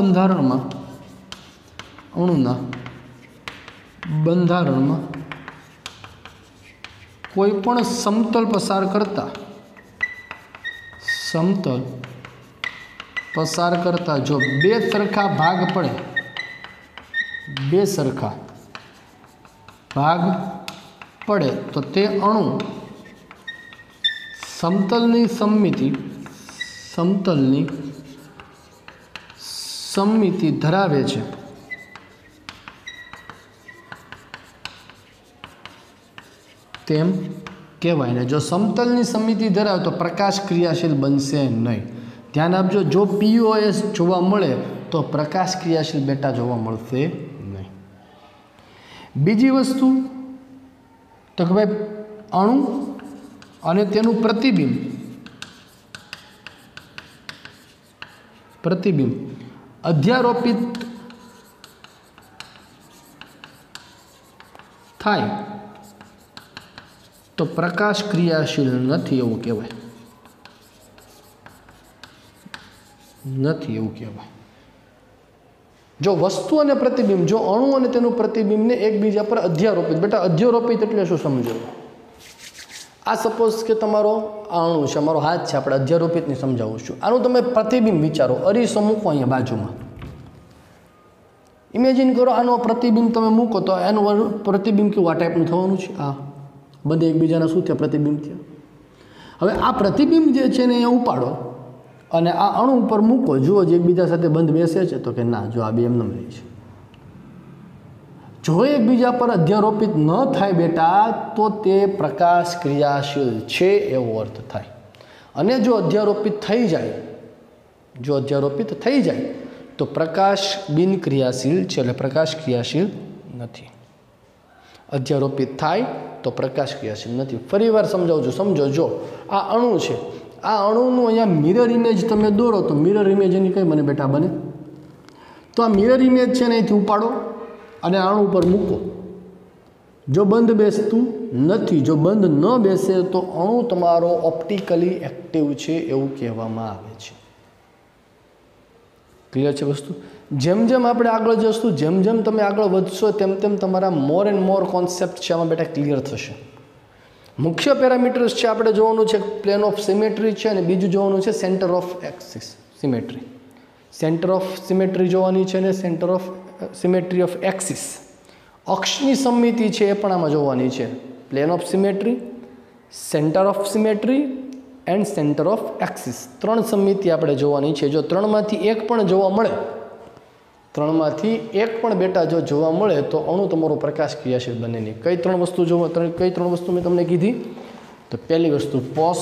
બંધારણમાં કોઈ પણ સમતલ પસાર કરતા જો બે સરખા ભાગ પડે, બે સરખા ભાગ પડે તો તે અણુ સમતલની સમમિતિ ધરાવે છે, તેમ કહેવાય। ને જો સમતલની સમમિતિ ધરાવે તો પ્રકાશ ક્રિયાશીલ બનશે નહીં। ધ્યાન આપજો, જો POS જોવા મળે તો પ્રકાશ ક્રિયાશીલ બેટા જોવા મળશે નહીં। બીજી વસ્તુ તો કે ભાઈ અણુ અને તેનું પ્રતિબિંબ અધ્યારોપિત થાય તો પ્રકાશ ક્રિયાશીલ નથી એવું કહેવાય, નથી એવું કહેવાય। જો વસ્તુ અને પ્રતિબિંબ, જો અણુ અને તેનું પ્રતિબિંબને એકબીજા પર અધ્યારોપિત, બેટા અધ્યારોપિત એટલે શું સમજો? આ સપોઝ કે તમારો આ અણુ છે, અમારો હાથ છે, આપણે અધ્યારોપિતની સમજાવું છું। આનું તમે પ્રતિબિંબ વિચારો, અરીસો મૂકો અહીંયા બાજુમાં, ઇમેજિન કરો આનો પ્રતિબિંબ તમે મૂકો તો એનું પ્રતિબિંબ કેવું આ ટાઈપનું થવાનું છે। આ બંને એકબીજાના શું થયા? પ્રતિબિંબ થયા। હવે આ પ્રતિબિંબ જે છે ને અહીંયા ઉપાડો અને આ અણુ ઉપર મૂકો, જુઓ જે એકબીજા સાથે બંધ બેસે છે? તો કે ના, જો આ બે એમને રહે છે। જો એકબીજા પર અધ્યારોપિત ન થાય બેટા તો તે પ્રકાશ ક્રિયાશીલ છે એવો અર્થ થાય। અને જો અધ્યારોપિત થઈ જાય, જો અધ્યારોપિત થઈ જાય તો પ્રકાશ બિનક્રિયાશીલ છે, એટલે પ્રકાશ ક્રિયાશીલ નથી। અધ્યારોપિત થાય તો પ્રકાશ ક્રિયાશીલ નથી। ફરી વાર સમજાવું છું, સમજો। જો આ અણુ છે, આ અણુનું અહીંયા મિરર ઇમેજ તમે દોરો તો મિરર ઇમેજ એની કઈ બને બેટા? બને। તો આ મિરર ઇમેજ છે ને અહીંથી ઉપાડો અને અણુ ઉપર મૂકો, જો બંધ બેસતું નથી, જો બંધ ન બેસે તો અણુ તમારો ઓપ્ટિકલી એક્ટિવ છે એવું કહેવામાં આવે છે। ક્લિયર છે વસ્તુ? જેમ જેમ આપણે આગળ જશું, જેમ જેમ તમે આગળ વધશો તેમ તેમ તમારા મોર એન્ડ મોર કોન્સેપ્ટ છે આમાં બેટા ક્લિયર થશે। મુખ્ય પેરામીટર્સ છે આપણે જોવાનું છે, પ્લેન ઓફ સિમેટ્રી છે અને બીજું જોવાનું છે centre of axis symmetry, centre of symmetry જોવાની છે અને centre of symmetry of axis, અક્ષની સમમિતિ છે એ પણ આમાં જોવાની છે। Plane of symmetry, centre of symmetry and centre of axis, ત્રણ સમમિતિ આપણે જોવાની છે। જો ત્રણમાંથી એક પણ જોવા મળે, ત્રણમાંથી એક પણ બેટા જો જોવા મળે તો અણુ તમારો પ્રકાશ ક્રિયાશીલ બને નહીં। કઈ ત્રણ વસ્તુ જોવા? કઈ ત્રણ વસ્તુ મેં તમને કીધી? तो पहली वस्तु पोस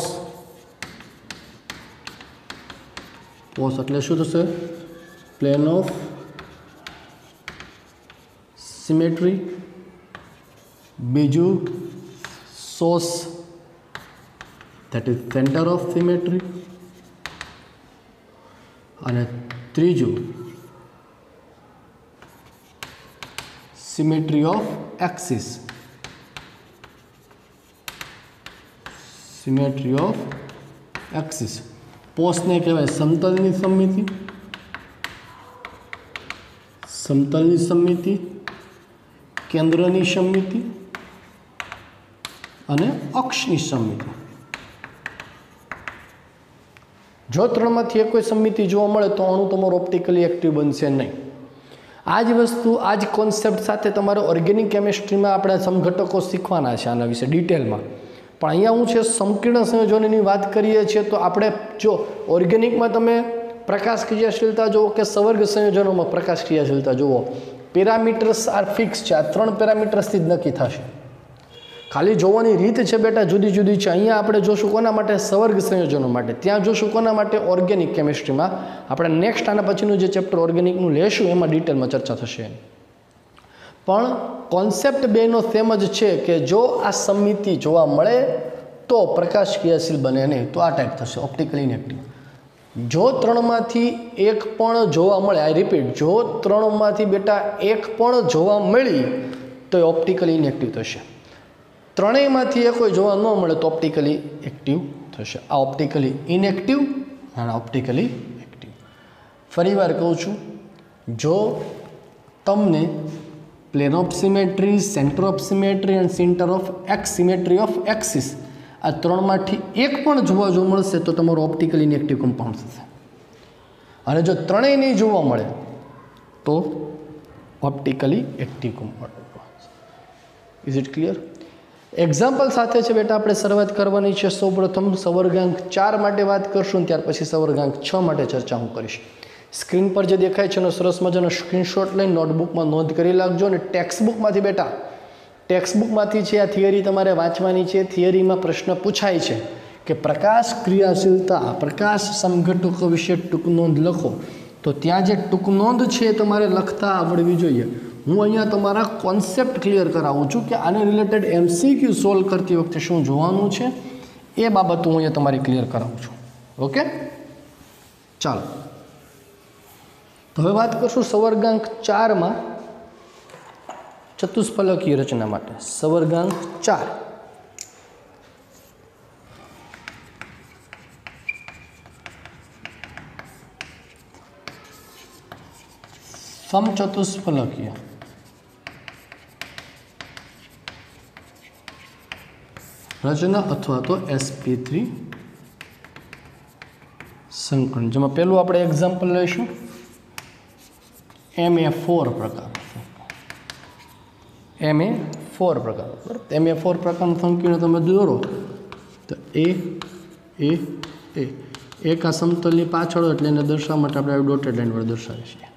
एटले शुं थशे प्लेन ऑफ सिमेट्री बीजू सोस that is centre of symmetry અને ત્રીજું સિમેટ્રી ઓફ એક્સિસ પોસને કહેવાય સમતલની સમમિતિ કેન્દ્રની સમમિતિ અને અક્ષની સમમિતિ જો ત્રણમાંથી એક કોઈ સમમિતિ જોવા મળે તો અણુ તમારો ઓપ્ટિકલી એક્ટિવ બનશે નહીં આ જ વસ્તુ આ જ કોન્સેપ્ટ સાથે તમારે ઓર્ગેનિક કેમિસ્ટ્રીમાં આપણે સમઘટકો શીખવાના છે આના વિશે ડિટેલમાં પણ અહીંયા હું છે સંકીર્ણ સંયોજનોની વાત કરીએ છીએ તો આપણે જો ઓર્ગેનિકમાં તમે પ્રકાશ ક્રિયાશીલતા જુઓ કે સવર્ગ સંયોજનોમાં પ્રકાશ ક્રિયાશીલતા જુઓ પેરામીટર્સ આર ફિક્સ છે આ 3 પેરામીટર્સથી જ નક્કી થશે ખાલી જોવાની રીત છે બેટા જુદી જુદી છે અહીંયા આપણે જોશું કોના માટે સવર્ગ સંયોજનો માટે ત્યાં જોશું કોના માટે ઓર્ગેનિક કેમિસ્ટ્રીમાં આપણે નેક્સ્ટ આના પછીનું જે ચેપ્ટર ઓર્ગેનિકનું લેશું એમાં ડિટેલમાં ચર્ચા થશે પણ કોન્સેપ્ટ બેનો સેમ જ છે કે જો આ સમમિતિ જોવા મળે તો પ્રકાશ ક્રિયાશીલ બને નહીં તો આ ટાઈપ થશે ઓપ્ટિકલી ઇનેક્ટિવ જો ત્રણમાંથી એક પણ જોવા મળે આઈ રિપીટ જો ત્રણમાંથી બેટા એક પણ જોવા મળી તો એ ઓપ્ટિકલી ઇનેક્ટિવ થશે ત્રણેયમાંથી એક કોઈ જોવા ન મળે તો ઓપ્ટિકલી એક્ટિવ થશે આ ઓપ્ટિકલી ઇનએક્ટિવ અને ઓપ્ટિકલી એક્ટિવ ફરીવાર કહું છું જો તમને plane of symmetry centre of symmetry and centre of symmetry of axis આ ત્રણમાંથી એક પણ જોવા મળશે તો તમારું ઓપ્ટિકલી ઇનએક્ટિવ કમ્પાઉન્ડ થશે અને જો ત્રણેય નહીં જોવા મળે તો optically active compound is it clear example સાથે છે બેટા આપણે શરૂઆત કરવાની છે સૌપ્રથમ સવર્ગાંક 4 માટે વાત કરશું ત્યાર પછી સવર્ગાંક 6 માટે ચર્ચા હું કરીશ સ્ક્રીન પર જે દેખાય છે એનો સરસ મજાનો સ્ક્રીનશોટ લઈને નોટબુકમાં નોંધ કરી લાગજો અને ટેક્સ્ટબુકમાંથી બેટા ટેક્સ્ટબુકમાંથી છે આ થિયરી તમારે વાંચવાની છે થિયરીમાં પ્રશ્ન પૂછાય છે કે પ્રકાશ ક્રિયાશીલતા પ્રકાશ સમઘટકો વિશે ટૂંક નોંધ લખો તો ત્યાં જે ટૂંક નોંધ છે તમારે લખતા આવડવી જોઈએ હું અહીંયા તમારા કોન્સેપ્ટ ક્લિયર કરાવું છું કે આને રિલેટેડ MCQ સોલ્વ કરતી વખતે શું જોવાનું છે એ બાબત હું અહીંયા તમારી ક્લિયર કરાવું છું ઓકે ચાલો તો હવે વાત કરશું સવર્ગાંક 4માં ચતુષ્ફલકીય રચના માટે સવર્ગાંક 4 સમચતુષ્ફલકીય રચના અથવા તો sp3 સંકલન જેમાં પહેલું આપણે એક્ઝામ્પલ લઈશું Ma4 પ્રકાર Ma4 પ્રકારનું સંકીર્ણ તમે દોરો તો એક આ સમતલની પાછળ એટલે એને દર્શાવવા માટે આપણે ડોટેડ લાઈન વડે દર્શાવીએ છીએ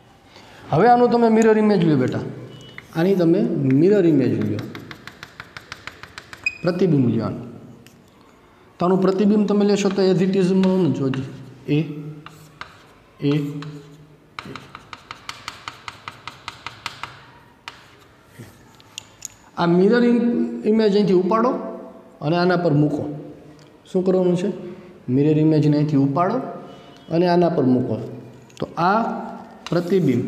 હવે આનું તમે મિરર ઇમેજ લ્યો બેટા આની તમે મિરર ઇમેજ લ્યો પ્રતિબિંબ લ્યો તો આનું પ્રતિબિંબ તમે લેશો તો એઝ ઇટ ઇઝ મળું ને જોજી આ મિરર ઇમેજ અહીંથી ઉપાડો અને આના પર મૂકો શું કરવાનું છે મિરર ઇમેજને અહીંથી ઉપાડો અને આના પર મૂકો તો આ પ્રતિબિંબ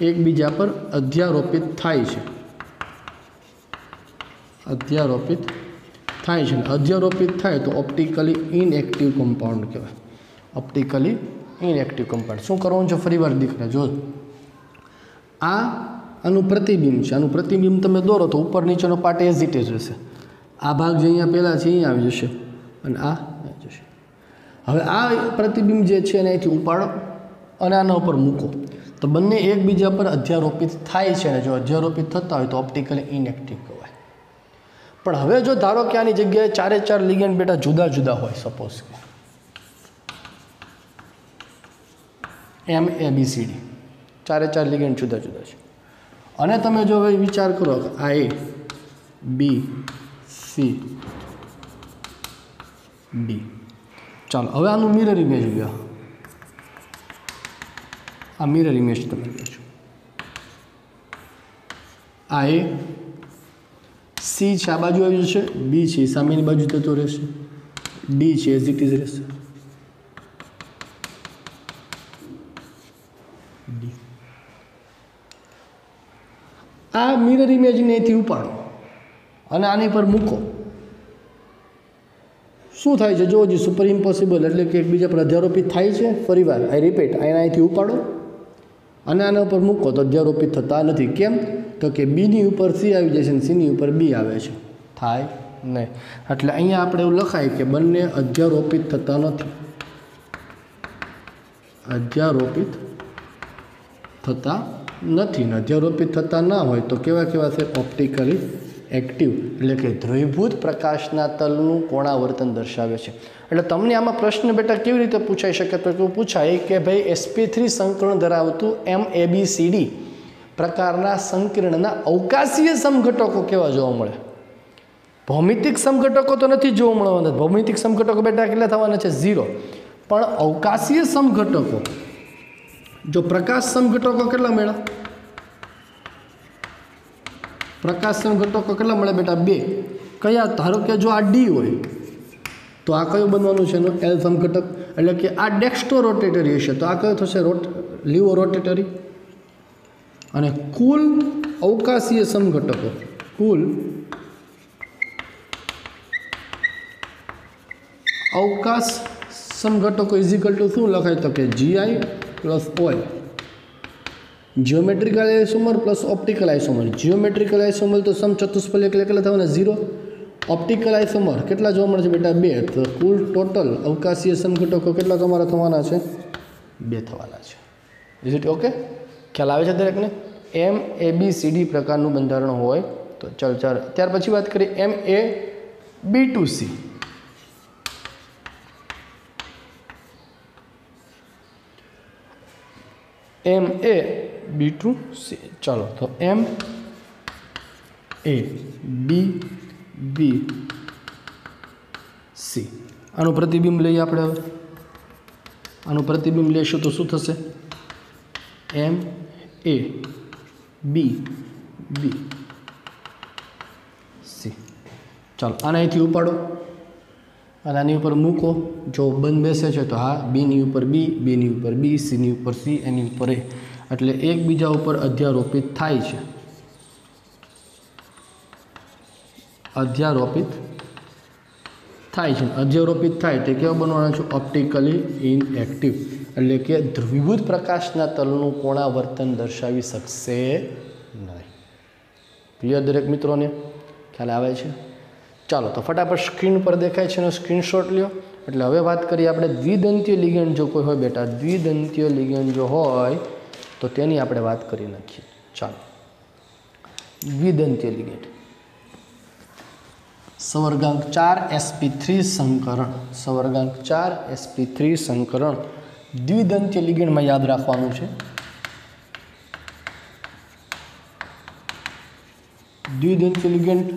એકબીજા પર અધ્યારોપિત થાય છે અધ્યારોપિત થાય તો ઓપ્ટિકલી ઇનએક્ટિવ કમ્પાઉન્ડ કહેવાય ઓપ્ટિકલી ઇનએક્ટિવ કમ્પાઉન્ડ શું કરવાનું છે ફરી વાર દીકરા જો આનું પ્રતિબિંબ છે આનું પ્રતિબિંબ તમે દોરો તો ઉપર નીચેનો પાર્ટ એઝ ઇટ ઇઝ રહેશે આ ભાગ જે અહીંયા પહેલાં છે અહીંયા આવી જશે અને આ જશે હવે આ પ્રતિબિંબ જે છે એને અહીંથી ઉપાડો અને આના ઉપર મૂકો તો બંને એકબીજા પર અધ્યારોપિત થાય છે અને જો અધ્યારોપિત થતા હોય તો ઓપ્ટિકલી ઇનએક્ટિવ કહેવાય પણ હવે જો ધારો કે આની જગ્યાએ 4 લિગેન્ડ બેટા જુદા જુદા હોય સપોઝ કે MABCD 4 લિગેન્ડ જુદા જુદા છે અને તમે જો હવે વિચાર કરો કે આ A B C डी। चलो हवे आनु मिरर इमेज लो, आ मिरर इमेज तमे लो छो। आ ए सी है आ बाजू आई जशे, बी है सामेनी बाजू जतो रहेशे, डी है एज इट इज रहेशे। डी आ मिरर इमेज ने अहींथी उपाड़ो अने आनी पर मूको, शू थाय छे? जो जी सुपर इम्पोसिबल एटले के एकबीजा पर अध्यारोपित थाय छे। फरीवार आई रिपीट, અહીંથી ઉપાડો અને આના ઉપર મૂકો તો અધ્યારોપિત થતા નથી। કેમ? તો કે બી ની ઉપર સી આવી જશે અને સી ની ઉપર બી આવે છે, થાય નહીં। એટલે અહીંયા આપણે એવું લખાય કે બંને અધ્યારોપિત થતા નથી, અધ્યારોપિત થતા નથી ને અધ્યારોપિત થતા ના હોય તો કેવા કેવા છે? ઓપ્ટિકલી एक्टिव એટલે કે દ્રવીભૂત પ્રકાશના તલનું કોણાવર્તન દર્શાવે છે। એટલે તમને આમાં પ્રશ્ન બેટા કેવી રીતે પૂછાઈ શકે? તો કેવું પૂછાય કે ભાઈ sp3 સંકરણ ધરાવતું MABCD પ્રકારના સંકીર્ણના અવકાશીય સમઘટકો કેવા જોવા મળે? ભૌમિતિક સમઘટકો તો નથી જોવા મળવાના। ભૌમિતિક સમઘટકો બેટા કેટલા થવાના છે? 0। પણ અવકાશીય સમઘટકો, જો પ્રકાશ સમઘટકો કેટલા મળ્યા? प्रकाश समघटको केटला मळे बेटा? 2। कया? धारो के जो आ डी होय तो आ कयो बनवानुं छे? एल समघटक। एटले के आ डेक्स्ट्रो रोटेटरी हशे तो आ कयो थशे? Laevorotatory. अने कुल अवकाशीय समघटको, कुल अवकाश समघटको इज इक्वल टू शुं लखाय? तो के GI plus OI, geometrical isomer plus optical isomer. Geometrical isomer तो समचतुष्फलक केटला थवाना? 0। ऑप्टिकल आइसोमर केटला जोवा मळे छे बेटा? 2। तो कुल टोटल अवकाशीय समघटको केटला तमारा थवाना छे? 2 थवाना छे। Is it okay? ख्याल आवे छे दरेकने? MABCD प्रकारनुं बंधारण होय तो चल त्यार पछी वात करीए MAB2C। MAB2C। चलो तो MABBC आनु प्रतिबिंब लईए आपणे। हवे आनु प्रतिबिंब लेशो तो शुं थशे? MABBC। चलो आने अहींथी उपाड़ो અને આની ઉપર મૂકો, જો બંધ બેસે છે તો હા, બીની ઉપર બી, બીની ઉપર બી, સીની ઉપર સી, એની ઉપર એ, એટલે એકબીજા ઉપર અધ્યારોપિત થાય છે, અધ્યારોપિત થાય છે। અધ્યારોપિત થાય તે કેવા બનવાના છે? ઓપ્ટિકલી ઇનએક્ટિવ, એટલે કે ધ્રુવીભૂત પ્રકાશના તલનું કોણાવર્તન દર્શાવી શકશે નહીં। ક્લિયર દરેક મિત્રોને? ખ્યાલ આવે છે? ચાલો તો ફટાફટ સ્ક્રીન પર દેખાય છે એનો સ્ક્રીનશોટ લ્યો। એટલે હવે વાત કરીએ આપણે દ્વિદંતીય લિગેન્ડ જો કોઈ હોય બેટા, દ્વિદંતીય લિગેન્ડ જો હોય તો તેની આપણે વાત કરી નાખીએ। ચાલો, દ્વિદંતીય લિગેન્ડ સવર્ગાંક 4 sp3 સંકરણ, સવર્ગાંક 4 sp3 સંકરણ દ્વિદંતીય લિગેન્ડમાં યાદ રાખવાનું છે। દ્વિદંતીય લિગેન્ડ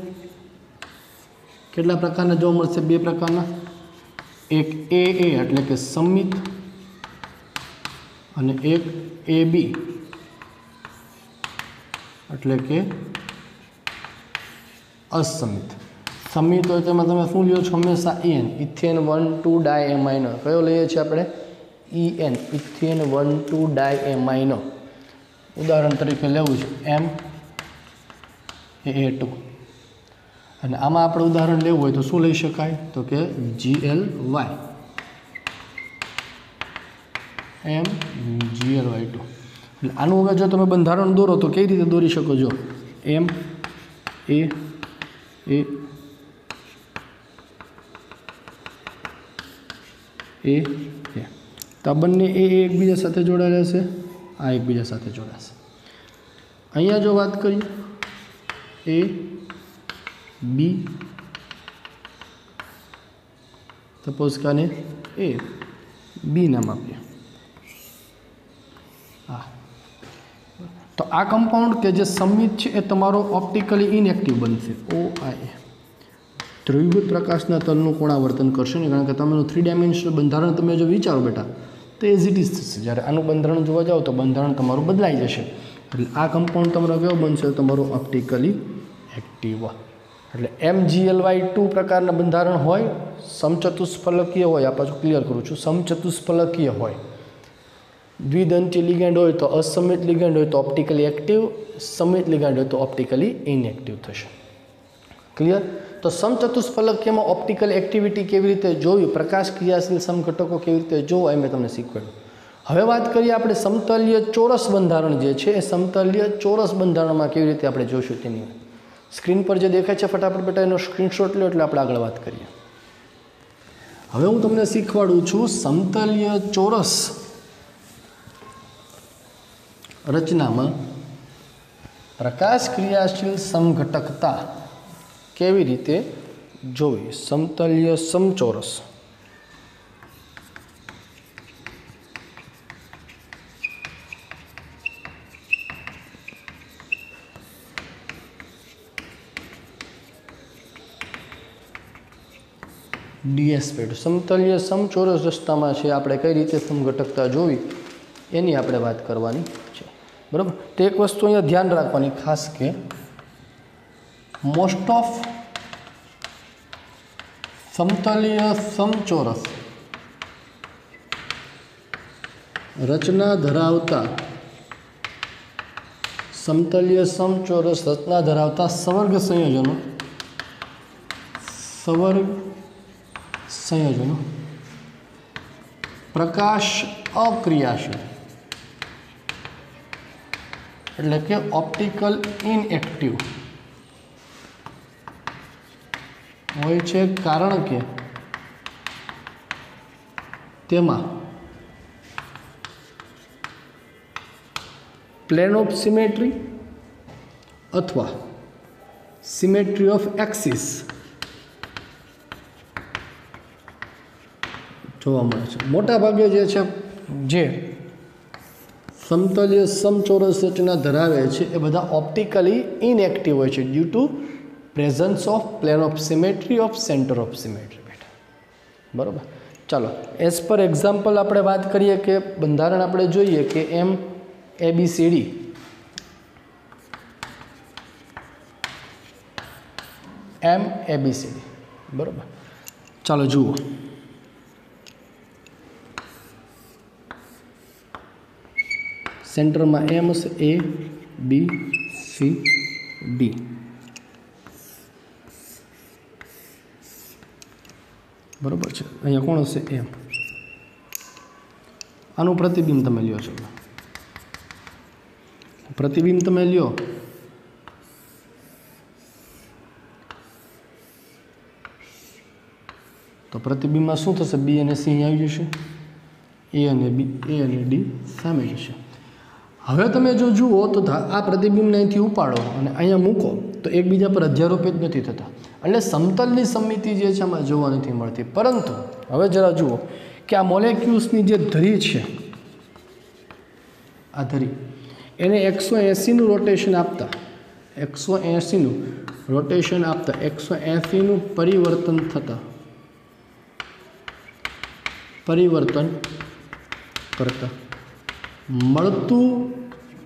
કેટલા પ્રકારના જોવા મળશે? 2 પ્રકારના। એક AA એટલે કે સમિત અને એક AB એટલે કે અસમિત। સમિત હોય તેમાં તમે શું લ્યો છો? હંમેશા EN, ઇથેન 1,2 ડાયએમાઇનો। કયો લઈએ છીએ આપણે? EN, ethane 1,2 ડાયએમાઇનો। ઉદાહરણ તરીકે લેવું છે MAA2। અને આમાં આપણે ઉદાહરણ લેવું હોય તો શું લઈ શકાય? તો કે GLY, MgLy2। એટલે આનું હવે જો તમે બંધારણ દોરો તો કઈ રીતે દોરી શકો? જો MAA તો આ બંને એ એકબીજા સાથે જોડાયેલા છે, આ એકબીજા સાથે જોડાશે। અહીંયા જો વાત કરીએ A B, सपोज काने A B नाम आपीए। हाँ, तो आ कंपाउंड के जे समित है ए तमारो ऑप्टिकली इनएक्टिव बनशे OIA। દ્રવીભૂત પ્રકાશના તલનું કોણાવર્તન કરશે નહીં, કારણ કે તમે 3 ડાયમેન્શનલ બંધારણ તમે જો વિચારો બેટા તો એઝ ઇટ ઇઝ થશે. જ્યારે આનું બંધારણ જોવા જાઓ તો બંધારણ તમારું બદલાઈ જશે. એટલે આ કમ્પાઉન્ડ તમારો કેવો બનશે? તમારું ઓપ્ટિકલી એક્ટિવ. એટલે MgLy2 પ્રકારના બંધારણ હોય, સમચતુષ્ફલકીય હોય. આ પાછું ક્લિયર કરું છું, સમચતુષ્ફલકીય હોય, દ્વિદંતી લિગેન્ડ હોય તો અસમિત લિગેન્ડ હોય તો ઓપ્ટિકલી એક્ટિવ, સમિત લિગેન્ડ હોય તો ઓપ્ટિકલી ઇનએક્ટિવ થશે. ક્લિયર? તો સમચતુષ્ફલકીયમાં ઓપ્ટિકલ એક્ટિવિટી કેવી રીતે જોવી, પ્રકાશ ક્રિયાશીલ સમઘટકો કેવી રીતે જોવા, એ મેં તમને શીખવાડ્યું. હવે વાત કરીએ આપણે સમતલીય ચોરસ બંધારણ જે છે એ સમતલીય ચોરસ બંધારણમાં કેવી રીતે આપણે જોઈશું તેની. સ્ક્રીન પર જે દેખાય છે ફટાફટ બેટા એનો સ્ક્રીનશોટ લો એટલે આપણે આગળ વાત કરીએ. હવે હું તમને શીખવાડું છું સમતલીય ચોરસ રચનામાં પ્રકાશ ક્રિયાશીલ સમઘટકતા કેવી રીતે જોવી. સમતલીય સમચોરસ DS સમતલીય સમચોરસ રસ્તામાં છે આપણે કઈ રીતે સમઘટકતા જોવી એની આપણે વાત કરવાની છે. બરાબર? તો એક વસ્તુ અહીંયા ધ્યાન રાખવાની ખાસ કે મોસ્ટ ઓફ સમતલીય સમચોરસ રચના ધરાવતા સમતલીય સમચોરસ રચના ધરાવતા સવર્ગ સંયોજનો પ્રકાશ અક્રિયાશીલ એટલે કે ઓપ્ટિકલ ઇનએક્ટિવ હોય છે, કારણ કે તેમાં પ્લેન ઓફ સિમેટ્રી અથવા સિમેટ્રી ઓફ એક્સિસ જોવા મળે છે. મોટા ભાગે જે છે જે સમતલીય સમચોરસ રચના ધરાવે છે એ બધા ઓપ્ટિકલી ઇનએક્ટિવ હોય છે due to presence of plane of symmetry of centre of symmetry. બેટા બરાબર? ચાલો એઝ પર એક્ઝામ્પલ આપણે વાત કરીએ કે બંધારણ આપણે જોઈએ કે MABCD બરાબર? ચાલો જુઓ. સેન્ટરમાં M હશે, A B C D. બરાબર છે? અહીંયા કોણ હશે? M. આનું પ્રતિબિંબ તમે લ્યો છો. પ્રતિબિંબ તમે લ્યો તો પ્રતિબિંબમાં શું થશે? B અને C અહીં આવી જશે, A અને D સામે જશે. હવે તમે જો જુઓ તો આ પ્રતિબિંબને અહીંથી ઉપાડો અને અહીંયા મૂકો તો એકબીજા પર અધ્યારોપિત નથી થતા, એટલે સમતલની સમિતિ જે છે આમાં જોવા નથી મળતી. પરંતુ હવે જરા જુઓ કે આ મોલેક્યુલ્સની જે ધરી છે, આ ધરી એને 180નું રોટેશન આપતા 180નું પરિવર્તન કરતા મળતું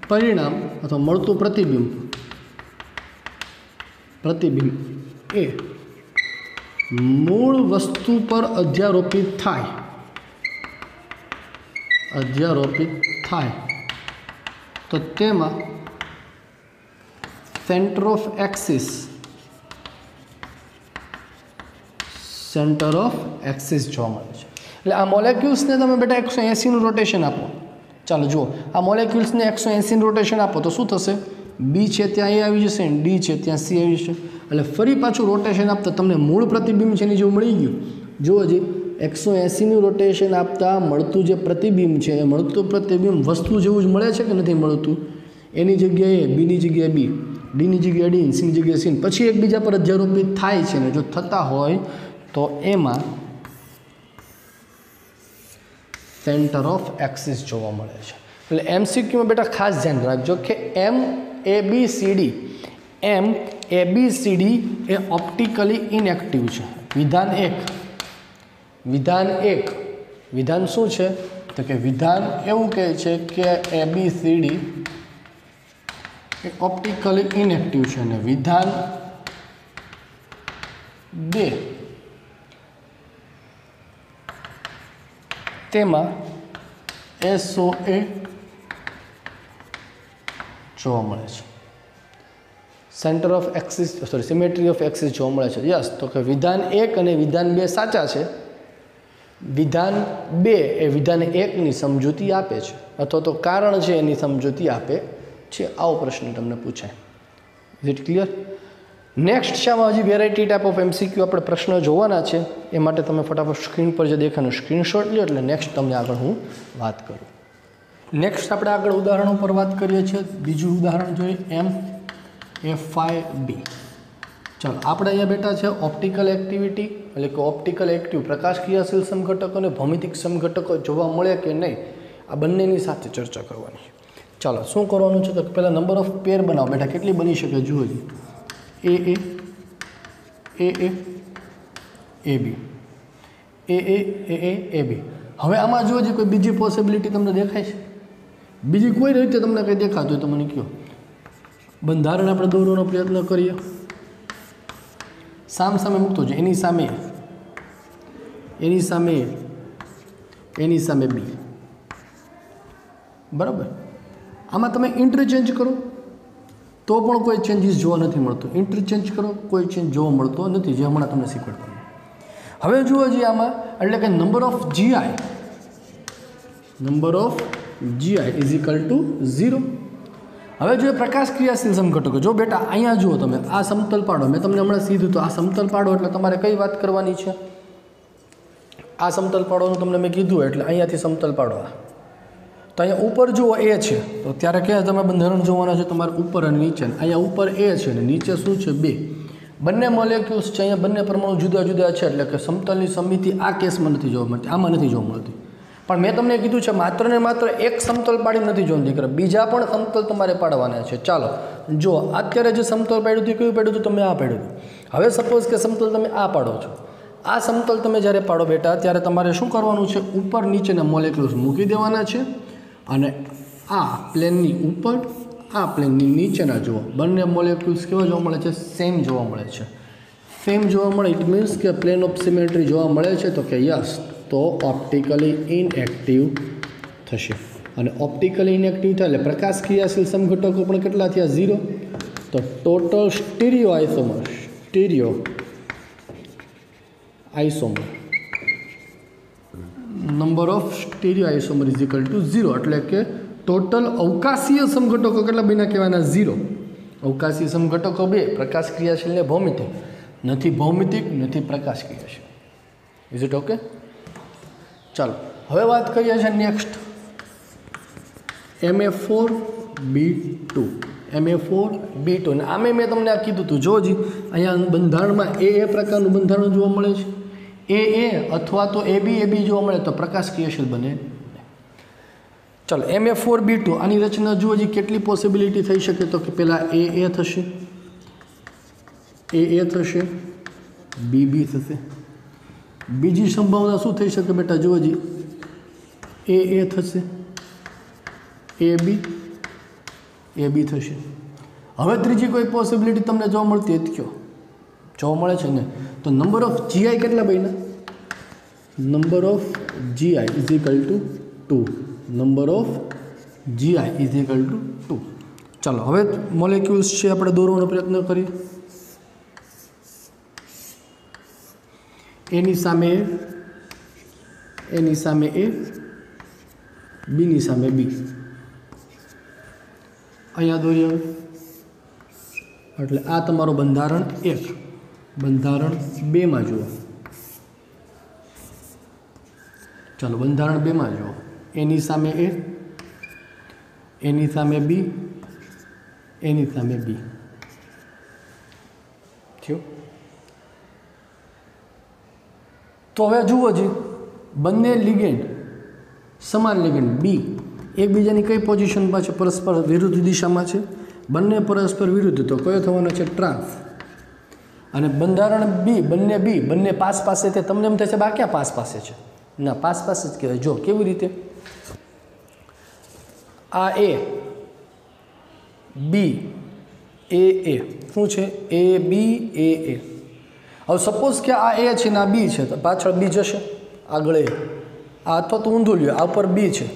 પરિણામ અથવા મળતું પ્રતિબિંબ એ મૂળ વસ્તુ પર અધ્યારોપિત થાય તો તેમાં સેન્ટર ઓફ એક્સિસ જોવા મળે છે. એટલે આ મોલેક્યુલ્સને તમે બેટા 180નું રોટેશન આપો. ચાલો જુઓ, આ મોલેક્યુલ્સને 180નું રોટેશન આપો તો શું થશે? બી છે ત્યાં એ આવી જશે, ડી છે ત્યાં સી આવી જશે. એટલે ફરી પાછું રોટેશન આપતા તમને મૂળ પ્રતિબિંબ છે એની જેવું મળી ગયું. જુઓ જી, 180નું રોટેશન આપતા મળતું જે પ્રતિબિંબ છે એ મળતું પ્રતિબિંબ વસ્તુ જેવું જ મળે છે કે નથી મળતું? એની જગ્યાએ બીની જગ્યાએ બી, ડીની જગ્યાએ ડી, સીની જગ્યાએ સી, પછી એકબીજા પર અધ્યારોપિત થાય છે ને જો થતા હોય તો એમાં સેન્ટર ઓફ એક્સિસ જોવા મળે છે. એટલે MCQમાં બેટા ખાસ ધ્યાન રાખજો કે MABCD, M ABCD એ ઓપ્ટિકલી ઇનએક્ટિવ છે। વિધાન શું છે તો કે વિધાન એવું કહે છે કે ABCD એ ઓપ્ટિકલી ઇનએક્ટિવ છે અને વિધાન 2 તેમાં SOA જોવા મળે છે, centre of axis symmetry of axis જોવા મળે છે। યસ, તો કે વિધાન 1 અને વિધાન 2 સાચા છે। વિધાન 2 એ વિધાન 1ની સમજૂતી આપે છે અથવા તો કારણ છે એની સમજૂતી આપે છે। આવો પ્રશ્ન તમને પૂછાય। Is it clear? નેક્સ્ટ છે આમાં હજી વેરાયટી ટાઈપ ઓફ MCQ આપણે પ્રશ્ન જોવાના છે, એ માટે તમે ફટાફટ સ્ક્રીન પર જે દેખાનું સ્ક્રીનશોટ લો એટલે નેક્સ્ટ તમને આગળ હું વાત કરું। નેક્સ્ટ આપણે આગળ ઉદાહરણો પર વાત કરીએ છીએ। બીજું ઉદાહરણ જોઈએ MFIB। ચાલો, આપણે અહીંયા બેઠા છે ઓપ્ટિકલ એક્ટિવિટી એટલે કે ઓપ્ટિકલ એક્ટિવ પ્રકાશ ક્રિયાશીલ સમઘટકો અને ભૌમિતિક સમઘટકો જોવા મળે કે નહીં, આ બંનેની સાથે ચર્ચા કરવાની છે। ચાલો, શું કરવાનું છે તો પહેલાં નંબર ઓફ પેર બનાવો બેટા। કેટલી બની શકે જુઓ જી, AA AB AB। હવે આમાં જુઓ જી કોઈ બીજી પોસિબિલિટી તમને દેખાય છે? બીજી કોઈ રીતે તમને કંઈ દેખાતું હોય તો મને કહો। બંધારણ આપણે દોરવાનો પ્રયત્ન કરીએ। સામે મૂકતો છે, એની સામે B, બરાબર। આમાં તમે ઇન્ટરચેન્જ કરો તો પણ કોઈ ચેન્જીસ જોવા નથી મળતો, ઇન્ટરચેન્જ કરો કોઈ ચેન્જ જોવા મળતો નથી, જે હમણાં તમને શીખવાડવાનું। હવે જુઓ જી આમાં એટલે કે number of GI is equal to 0। હવે જો પ્રકાશ ક્રિયાશીલ સમઘટકો, જો બેટા અહીંયા જુઓ તમે આ સમતલ પાડો, મેં તમને હમણાં સીધું તો આ સમતલ પાડો એટલે તમારે કઈ વાત કરવાની છે? આ સમતલ પાડોનું તમને મેં કીધું એટલે અહીંયાથી સમતલ પાડો। તો અહીંયા ઉપર જુઓ A છે તો ત્યારે ક્યાં તમે બંધારણ જોવાના છે તમારે ઉપર અને નીચે। અહીંયા ઉપર A છે અને નીચે શું છે 2, બંને મોલેક્યુલ્સ છે। અહીંયા બંને પરમાણુ જુદા જુદા છે એટલે કે સમતલની સમિતિ આ કેસમાં નથી જોવા મળતી, આમાં નથી જોવા મળતી। પણ મેં તમને કીધું છે માત્ર ને માત્ર એક સમતલ પાડી નથી જોવાનું દીકરા, બીજા પણ સમતલ તમારે પાડવાના છે। ચાલો જો અત્યારે જે સમતલ પાડ્યું હતું કયું પાડ્યું હતું? તમે આ પાડ્યું હતું। હવે સપોઝ કે સમતલ તમે આ પાડો છો, આ સમતલ તમે જ્યારે પાડો બેટા ત્યારે તમારે શું કરવાનું છે? ઉપર નીચેના મોલેક્યુલ્સ મૂકી દેવાના છે અને આ પ્લેનની ઉપર આ પ્લેનની નીચેના જુઓ બંને મોલેક્યુલ્સ કેવા જોવા મળે છે? સેમ જોવા મળે છે। સેમ જોવા મળે ઇટ મીન્સ કે પ્લેન ઓફ સિમેટ્રી જોવા મળે છે, તો કે યસ, તો ઓપ્ટિકલી ઇનએક્ટિવ થશે। અને ઓપ્ટિકલી ઇનએક્ટિવ થાય એટલે પ્રકાશ ક્રિયાશીલ સમઘટકો પણ કેટલા થયા? 0। તો total stereo isomer number of stereo isomer is equal to 0, એટલે કે ટોટલ અવકાશીય સમઘટકો કેટલા બન્યા કહેવાના? 0। અવકાશીય સમઘટકો 2, પ્રકાશ ક્રિયાશીલ ને ભૌમિતિક, નથી ભૌમિતિક નથી પ્રકાશ ક્રિયાશીલ। Is it okay? ચાલો હવે વાત કરીએ છીએ નેક્સ્ટ MA4B2। અને આમે મેં તમને આ કીધું હતું, જોજી અહીંયા બંધારણમાં A પ્રકારનું બંધારણ જોવા મળે છે, AA અથવા તો AB જોવા મળે તો પ્રકાશ ક્રિયાશીલ બને। ચાલો MA4B2 આની રચના જુઓ જી કેટલી પોસિબિલિટી થઈ શકે તો કે પહેલાં AA થશે, BB થશે। બીજી સંભાવના શું થઈ શકે બેટા? જુઓ જી AA થશે, AB થશે। હવે ત્રીજી કોઈ પોસિબિલિટી તમને જોવા મળતી હતી કયો? જોવા મળે છે ને? તો નંબર ઓફ GI કેટલા બન્યા? Number of GI is equal to 2। ચાલો હવે મોલેક્યુલ્સ છે આપણે દોરવાનો પ્રયત્ન કરીએ। એની સામે A, બીની સામે B, અહીંયા દોરીએ એટલે આ તમારો બંધારણ 1। બંધારણ 2માં જુઓ, ચાલો બંધારણ 2માં જુઓ, એની સામે A, એની સામે B, એની સામે B થયું। તો હવે જુઓ જી બંને લિગેન્ડ સમાન લિગેન્ડ B એકબીજાની કઈ પોઝિશનમાં છે? પરસ્પર વિરુદ્ધ દિશામાં છે। બંને પરસ્પર વિરુદ્ધ તો કયો થવાનો છે? ટ્રાન્સ. અને બંધારણ બી, બંને પાસ પાસે છે. તમને એમ થશે બા ક્યાં પાસ પાસે છે? ના, પાસ પાસે જ કહેવાય. જો કેવી રીતે, આ એ બી એ શું છે? એ બી એ. હવે સપોઝ કે આ એ છે ને આ બી છે, તો પાછળ બી જશે, આગળ એ. આ અથવા તો ઊંધું લ્યો, આ ઉપર બી છે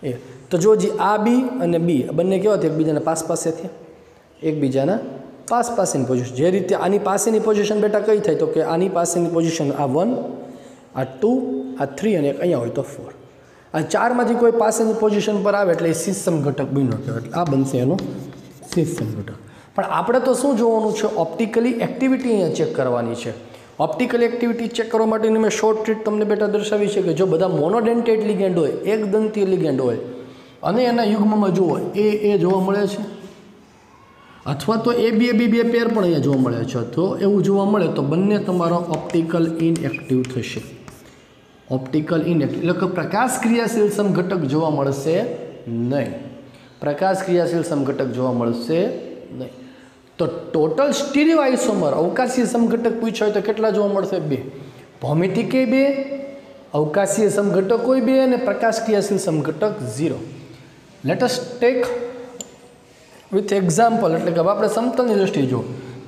એ. તો જો જી આ બી અને બી બંને કેવા થયા? એકબીજાના પાસ પાસે થયા, એકબીજાના પાસ પાસેની પોઝિશન. જે રીતે આની પાસેની પોઝિશન બેટા કઈ થાય? તો કે આની પાસેની પોઝિશન આ 1, આ 2, આ 3 અને એક અહીંયા હોય તો 4. આ ચારમાંથી કોઈ પાસેની પોઝિશન પર આવે એટલે એ સિસ્ટમ ઘટક બન્યો કહેવાય. એટલે આ બનશે એનો સિસ્ટમ ઘટક. પણ આપણે તો શું જોવાનું છે? ઓપ્ટિકલી એક્ટિવિટી અહીંયા ચેક કરવાની છે. ઓપ્ટિકલ એક્ટિવિટી ચેક કરવા માટેની મેં શોર્ટ ટ્રીટ તમને બેટા દર્શાવી છે કે જો બધા મોનોડેન્ટેડ લિગેન્ડ હોય, એક દંતીય લિગેન્ડ હોય અને એના યુગ્મમાં જુઓ એ જોવા મળે છે, અથવા તો એ બે પેર પણ અહીંયા જોવા મળે છે, તો એવું જોવા મળે તો બંને તમારો ઓપ્ટિકલ ઇનએક્ટિવ થશે. ઓપ્ટિકલ ઇનએક્ટિવ એટલે કે પ્રકાશ ક્રિયાશીલ સમઘટક જોવા મળશે નહીં. પ્રકાશ ક્રિયાશીલ સમઘટક જોવા મળશે નહીં. તો ટોટલ સ્ટીરિયો આઇસોમર અવકાશીય સમઘટક પૂછ્યા હોય તો કેટલા જોવા મળશે? 2. ભૌમિતિકે 2, અવકાશીય સમઘટકો 2 અને પ્રકાશ ક્રિયાશીલ સમઘટક 0. Let us take with example, એટલે કે હવે આપણે સમતલની દ્રષ્ટિએ જો.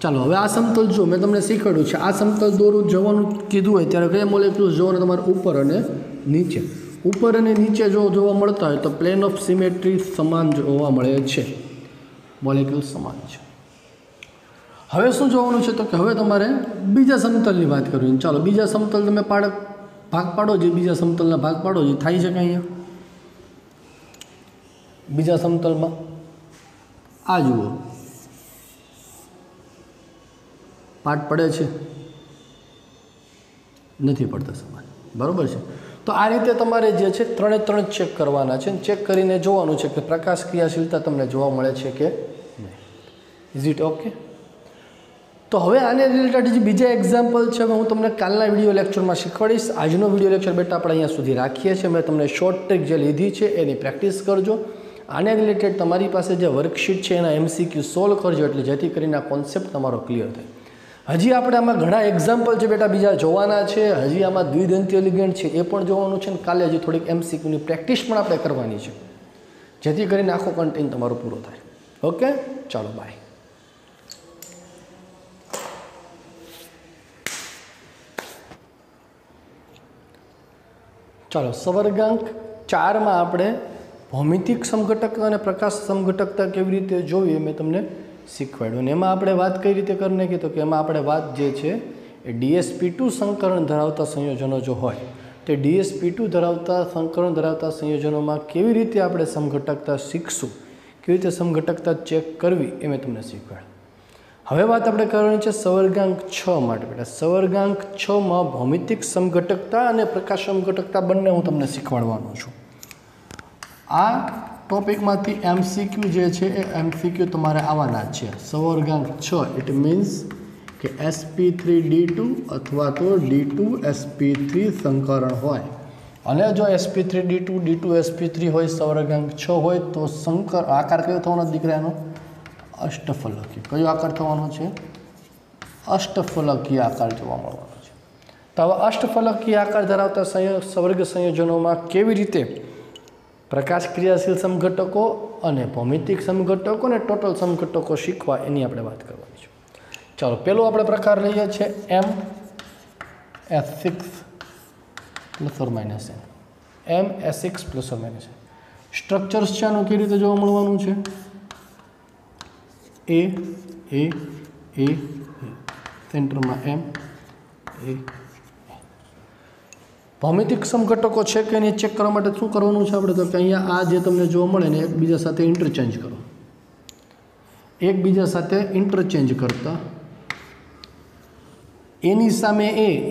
ચાલો હવે આ સમતલ જો મેં તમને શીખવાડ્યું છે. આ સમતલ દોરું જવાનું કીધું હોય ત્યારે કયા મોલેક્યુલ્સ જોવાના? તમારે ઉપર અને નીચે. ઉપર અને નીચે જો જોવા મળતા હોય તો પ્લેન ઓફ સિમેટ્રી સમાન જોવા મળે છે, મોલેક્યુલ સમાન છે. હવે શું જોવાનું છે? તો કે હવે તમારે બીજા સમતલની વાત કરવી. ચાલો બીજા સમતલ તમે ભાગ પાડો જે બીજા સમતલના ભાગ પાડો જે થાય છે કે અહીંયા બીજા સમતલમાં આ જુઓ પાઠ પડે છે? નથી પડતા સમાન, બરાબર છે. તો આ રીતે તમારે જે છે ત્રણે ત્રણ ચેક કરવાના છે. ચેક કરીને જોવાનું છે કે પ્રકાશ ક્રિયાશીલતા તમને જોવા મળે છે કે નહીં. Is it okay? તો હવે આને રિલેટેડ જે બીજા એક્ઝામ્પલ છે હવે હું તમને કાલના વિડીયો લેક્ચરમાં શીખવાડીશ. આજનો વિડીયો લેક્ચર બેટા આપણે અહીંયા સુધી રાખીએ છીએ. મેં તમને શોર્ટ ટ્રીક જે લીધી છે એની પ્રેક્ટિસ કરજો. આને રિલેટેડ તમારી પાસે જે વર્કશીટ છે એના MCQ સોલ્વ કરજો, એટલે જેથી કરીને આ કોન્સેપ્ટ તમારો ક્લિયર થાય. હજી આપણે આમાં ઘણા એક્ઝામ્પલ છે બેટા બીજા જોવાના છે. હજી આમાં દ્વિદંતીય લિગેન્ડ છે એ પણ જોવાનું છે. કાલે હજી થોડીક MCQની પ્રેક્ટિસ પણ આપણે કરવાની છે, જેથી કરીને આખો કન્ટેન્ટ તમારો પૂરો થાય. ઓકે, ચાલો બાય. ચાલો સવર્ગાંક 4માં આપણે ભૌમિતિક સમઘટકતા અને પ્રકાશ સમઘટકતા કેવી રીતે જોઈએ મેં તમને શીખવાડ્યું. અને એમાં આપણે વાત કઈ રીતે કરી નાખી? તો કે એમાં આપણે વાત જે છે એ DsP2 સંકરણ ધરાવતા સંયોજનો જો હોય તો DsP2 ધરાવતા સંકરણ ધરાવતા સંયોજનોમાં કેવી રીતે આપણે સમઘટકતા શીખશું, કેવી રીતે સમઘટકતા ચેક કરવી એ મેં તમને શીખવાડ્યું. હવે વાત આપણે કરવાની છે સવર્ગાંક 6 માટે બેટા. સવર્ગાંક 6માં ભૌમિતિક સમઘટકતા અને પ્રકાશ સમઘટકતા બંને હું તમને શીખવાડવાનો છું. આ ટોપિકમાંથી MCQ જે છે એ MCQ તમારે આવવાના છે. સવર્ગાંક 6 ઇટ મીન્સ કે sp3d2 અથવા તો d2sp3 સંકરણ હોય, અને જો sp3d2 d2sp3 હોય, સવર્ગાંક 6 હોય તો સંકર આકાર કયો થવાનો દીકરાનો? અષ્ટફલકી. કયો આકાર થવાનો છે? અષ્ટફલકી આકાર જોવા મળવાનો છે. તો હવે અષ્ટફલકી આકાર ધરાવતા સવર્ગ સંયોજનોમાં કેવી રીતે પ્રકાશ ક્રિયાશીલ સમઘટકો અને ભૌમિતિક સમઘટકો અને ટોટલ સમઘટકો શીખવા એની આપણે વાત કરવાની છે. ચાલો પહેલો આપણે પ્રકાર લઈએ છીએ MS6 plus or minus n. MS6 plus or minus n structures છે આનું કેવી રીતે જોવા મળવાનું છે? A સેન્ટરમાં M A. ભૌમિતિક સમઘટકો છે કે એને ચેક કરવા માટે શું કરવાનું છે આપણે? તો કે અહીંયા આ જે તમને જોવા મળે ને એકબીજા સાથે ઇન્ટરચેન્જ કરો. એકબીજા સાથે ઇન્ટરચેન્જ કરતા એની સામે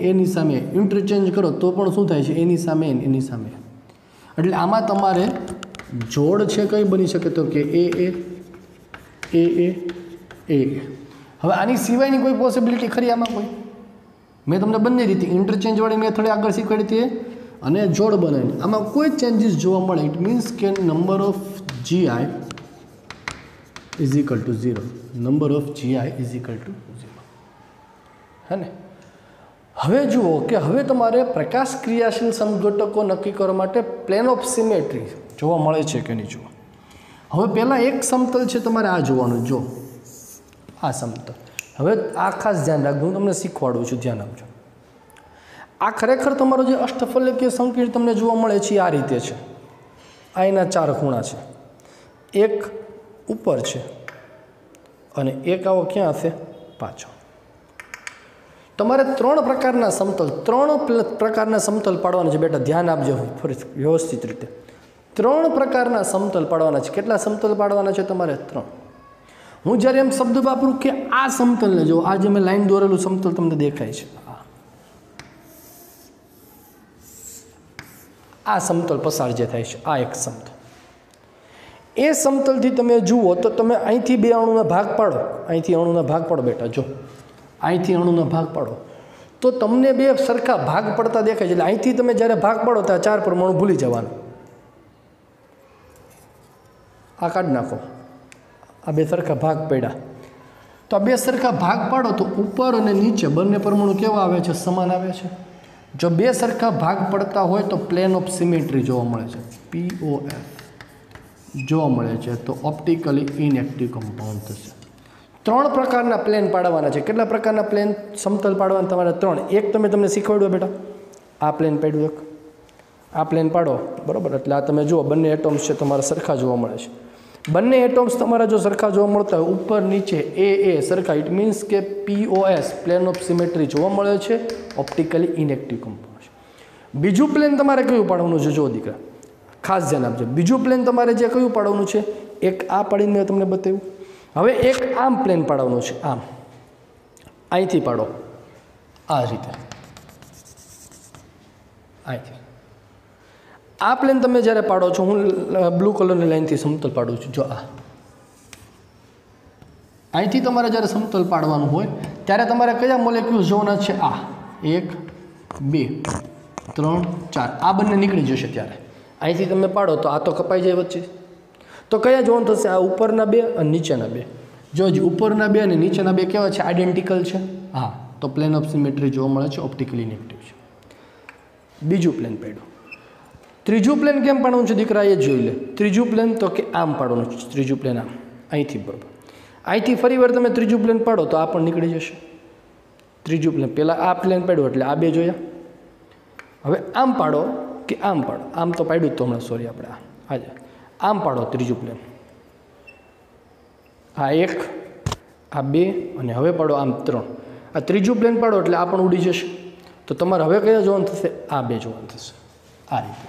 એની સામે ઇન્ટરચેન્જ કરો તો પણ શું થાય છે? એની સામે એની સામે. એટલે આમાં તમારે જોડ છે કઈ બની શકે? તો કે A. હવે આની સિવાયની કોઈ પોસિબિલિટી ખરી આમાં કોઈ? મેં તમને બંને રીતે ઇન્ટરચેન્જવાળી મેથડ આગળ શીખવાડી હતી અને જોડ બનાવીને આમાં કોઈ ચેન્જીસ જોવા મળે. ઇટ મીન્સ કે number of GI is equal to 0, number of GI is equal to 0, હે ને. હવે જુઓ કે હવે તમારે પ્રકાશ ક્રિયાશીલ સમઘટકો નક્કી કરવા માટે પ્લેન ઓફ સિમેટ્રી જોવા મળે છે કે નહીં જુઓ. હવે પહેલાં એક સમતલ છે તમારે આ જોવાનું, જો આ સમતલ. હવે આ ખાસ ધ્યાન રાખજો, હું તમને શીખવાડું છું, ધ્યાન આપજો. આ ખરેખર તમારો જે અષ્ટફલકીય સંકીર્ણ તમને જોવા મળે છે આ રીતે છે. આ એના 4 ખૂણા છે, એક ઉપર છે અને એક આવો ક્યાં હશે પાછો. તમારે 3 પ્રકારના સમતલ પાડવાના છે બેટા, ધ્યાન આપજો ફરી વ્યવસ્થિત રીતે. 3 પ્રકારના સમતલ પાડવાના છે. કેટલા સમતલ પાડવાના છે તમારે? 3. હું જ્યારે એમ શબ્દ વાપરું કે આ સમતલને જો, આ જે મેં લાઈન દોરેલું સમતલ તમને દેખાય છે, આ સમતલ પસાર જે થાય છે, આ એક સમતલ. એ સમતલથી તમે જુઓ તો તમે અહીંથી 2 અણુના ભાગ પાડો, અહીંથી અણુના ભાગ પાડો બેટા, જો અહીંથી અણુના ભાગ પાડો તો તમને 2 સરખા ભાગ પડતા દેખાય છે. એટલે અહીંથી તમે જ્યારે ભાગ પાડો ત્યાં 4 પરમાણુ ભૂલી જવાનું. આ કાઢી નાખો, આ 2 સરખા ભાગ પડ્યા. તો આ 2 સરખા ભાગ પાડો તો ઉપર અને નીચે બંને પરમાણુ કેવા આવે છે? સમાન આવે છે. જો 2 સરખા ભાગ પડતા હોય તો પ્લેન ઓફ સિમેટ્રી જોવા મળે છે, POF જોવા મળે છે. તો ઓપ્ટિકલી ઇનએક્ટિવ કમ્પાઉન્ડ થશે. 3 પ્રકારના પ્લેન પાડવાના છે. કેટલા પ્રકારના પ્લેન સમતલ પાડવાના તમારે? 3. એક તમને શીખવાડ્યું બેટા, આ પ્લેન પાડ્યું, એક આ પ્લેન પાડો, બરાબર. એટલે આ તમે જુઓ બંને એટમ્સ છે તમારા સરખા જોવા મળે છે. બંને એટમ્સ તમારા જો સરખા જોવા મળતા હોય, ઉપર નીચે એ સરખા, ઇટ મીન્સ કે POS પ્લેન ઓફ સિમેટ્રી જોવા મળે છે, ઓપ્ટિકલી ઇનએક્ટિવ કમ્પાઉન્ડ છે. બીજું પ્લેન તમારે કયું પાડવાનું છે? જો દીકરા ખાસ ધ્યાન આપજો. બીજું પ્લેન તમારે જે કયું પાડવાનું છે? એક આ પાડીને મેં તમને બતાવ્યું. હવે એક આમ પ્લેન પાડવાનું છે, આમ અહીંથી પાડો, આ રીતે અહીંથી. આ પ્લેન તમે જ્યારે પાડો છો, હું બ્લુ કલરની લાઈનથી સમતલ પાડું છું, જો આ અહીંથી તમારે જ્યારે સમતલ પાડવાનું હોય ત્યારે તમારે કયા મોલેક્યુલ્સ જોવાના છે? આ 1 2 3 4, આ બંને નીકળી જશે. ત્યારે અહીંથી તમે પાડો તો આ તો કપાઈ જાય વચ્ચે. તો કયા જોવાનું થશે? આ ઉપરના 2 અને નીચેના 2. જો જ ઉપરના 2 અને નીચેના 2 કેવા છે? આઇડેન્ટિકલ છે. હા, તો પ્લેન ઓફ સિમેટ્રી જોવા મળે છે, ઓપ્ટિકલી ઇનએક્ટિવ છે. બીજું પ્લેન પાડ્યું. ત્રીજું પ્લેન કેમ પાડવાનું છે દીકરા? એ જોઈ લે. ત્રીજું પ્લેન તો કે આમ પાડવાનું છે. ત્રીજું પ્લેન આમ અહીંથી, બરાબર. અહીંથી ફરી વાર તમે ત્રીજું પ્લેન પાડો તો આ પણ નીકળી જશે. ત્રીજું પ્લેન પહેલાં આ પ્લેન પાડ્યું એટલે આ 2 જોયા. હવે આમ પાડો કે આમ પાડો, આમ તો પાડ્યું જ તો હમણાં, સોરી આપણે આજે આમ પાડો ત્રીજું પ્લેન. આ 1, આ 2 અને હવે પાડો આમ 3. આ ત્રીજું પ્લેન પાડો એટલે આ પણ ઉડી જશે. તો તમારે હવે કયા જોવાનું થશે? આ 2 જોવાનું થશે, આ રીતે.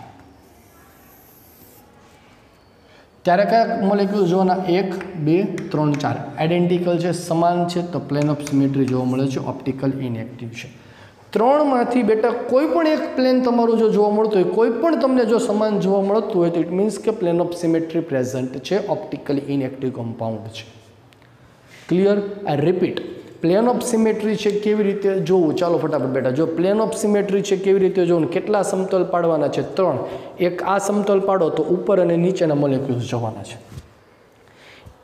ત્યારે કયા મોલેક્યુલ જોવાના? 1 2 3 4 આઇડેન્ટિકલ છે, સમાન છે, તો પ્લેન ઓફ સિમેટ્રી જોવા મળે છે, ઓપ્ટિકલ ઇનએક્ટિવ છે. 3માંથી બેટા કોઈ પણ એક પ્લેન તમારું જો જોવા મળતું હોય, કોઈ પણ તમને જો સમાન જોવા મળતું હોય તો ઇટ મીન્સ કે પ્લેન ઓફ સિમેટ્રી પ્રેઝન્ટ છે, ઓપ્ટિકલી ઇનએક્ટિવ કમ્પાઉન્ડ છે. Clear? I repeat, plane of symmetry છે કેવી રીતે જોવું? ચાલો ફટાફટ બેટા, જો પ્લેન ઓફ સિમેટ્રી છે કેવી રીતે જોવું? કેટલા સમતલ પાડવાના છે? 3. એક આ સમતલ પાડો તો ઉપર અને નીચેના મોલેક્યુલ્સ જોવાના છે.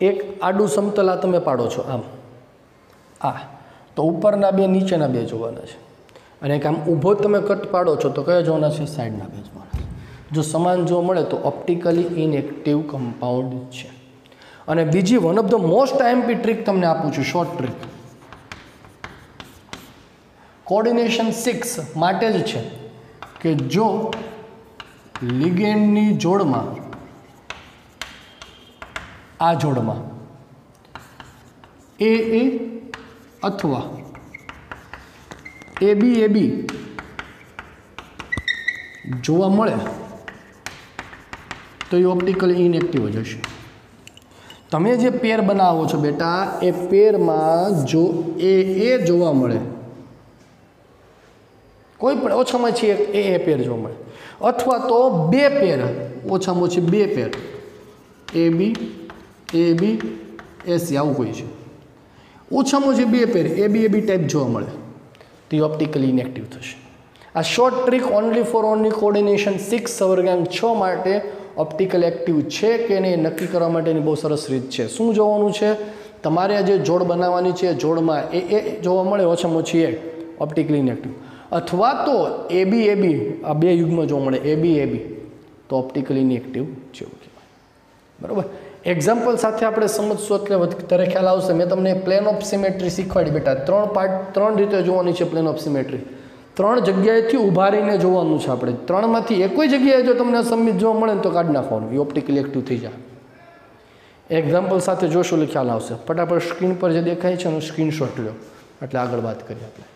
એક આડું સમતલ આ તમે પાડો છો આમ, આ તો ઉપરના 2 નીચેના 2 જોવાના છે. અને એક આમ ઊભો તમે કટ પાડો છો તો કયા જોવાના છે? સાઈડના 2 જોવાના છે. જો સમાન જોવા મળે તો ઓપ્ટિકલી ઇનએક્ટિવ કમ્પાઉન્ડ છે. અને બીજી one of the most IMP trick તમને આપું છું, શોર્ટ ટ્રીક. કોર્ડિનેશન 6 માટે જ છે કે જો લિગેન્ડની જોડમાં, આ જોડમાં એ અથવા AB જોવા મળે તો એ ઓપ્ટિકલી ઇનએક્ટિવ જ હશે. તમે જે પેર બનાવો છો બેટા, એ પેરમાં જો એ જોવા મળે, કોઈ પણ ઓછામાં ઓછી એક પેર જોવા મળે, અથવા તો 2 પેર, ઓછામાં ઓછી 2 પેર AB AC આવું કોઈ છે, ઓછામાં ઓછી 2 પેર AB ટાઈપ જોવા મળે તો એ ઓપ્ટિકલી ઇનએક્ટિવ થશે. આ short trick only for only coordination 6 સવર્ગાંક 6 માટે ઓપ્ટિકલ એક્ટિવ છે કે નહીં નક્કી કરવા માટેની બહુ સરસ રીત છે. શું જોવાનું છે? તમારે આ જે જોડ બનાવવાની છે જોડમાં એ જોવા મળે ઓછામાં ઓછી એક ઓપ્ટિકલી ઇનએક્ટિવ, અથવા તો એબી આ બે યુગમાં જોવા મળે એબી તો ઓપ્ટિકલી ઇનએક્ટિવ જેવું કહેવાય. બરાબર. એક્ઝામ્પલ સાથે આપણે સમજશું એટલે વધારે ખ્યાલ આવશે. મેં તમને પ્લેન ઓફ સિમેટ્રી શીખવાડી બેટા. 3 રીતે જોવાની છે પ્લેન ઓફ સિમેટ્રી. 3 જગ્યાએથી ઊભા રહીને જોવાનું છે આપણે. 3માંથી એકોઈ જગ્યાએ જો તમને અસમિત જોવા મળે ને તો કાઢી નાખવાનું, એ ઓપ્ટિકલી એક્ટિવ થઈ જાય. એક્ઝામ્પલ સાથે જોશું એટલે ખ્યાલ આવશે. ફટાફટ સ્ક્રીન પર જે દેખાય છે એનો સ્ક્રીનશોટ લો એટલે આગળ વાત કરીએ આપણે.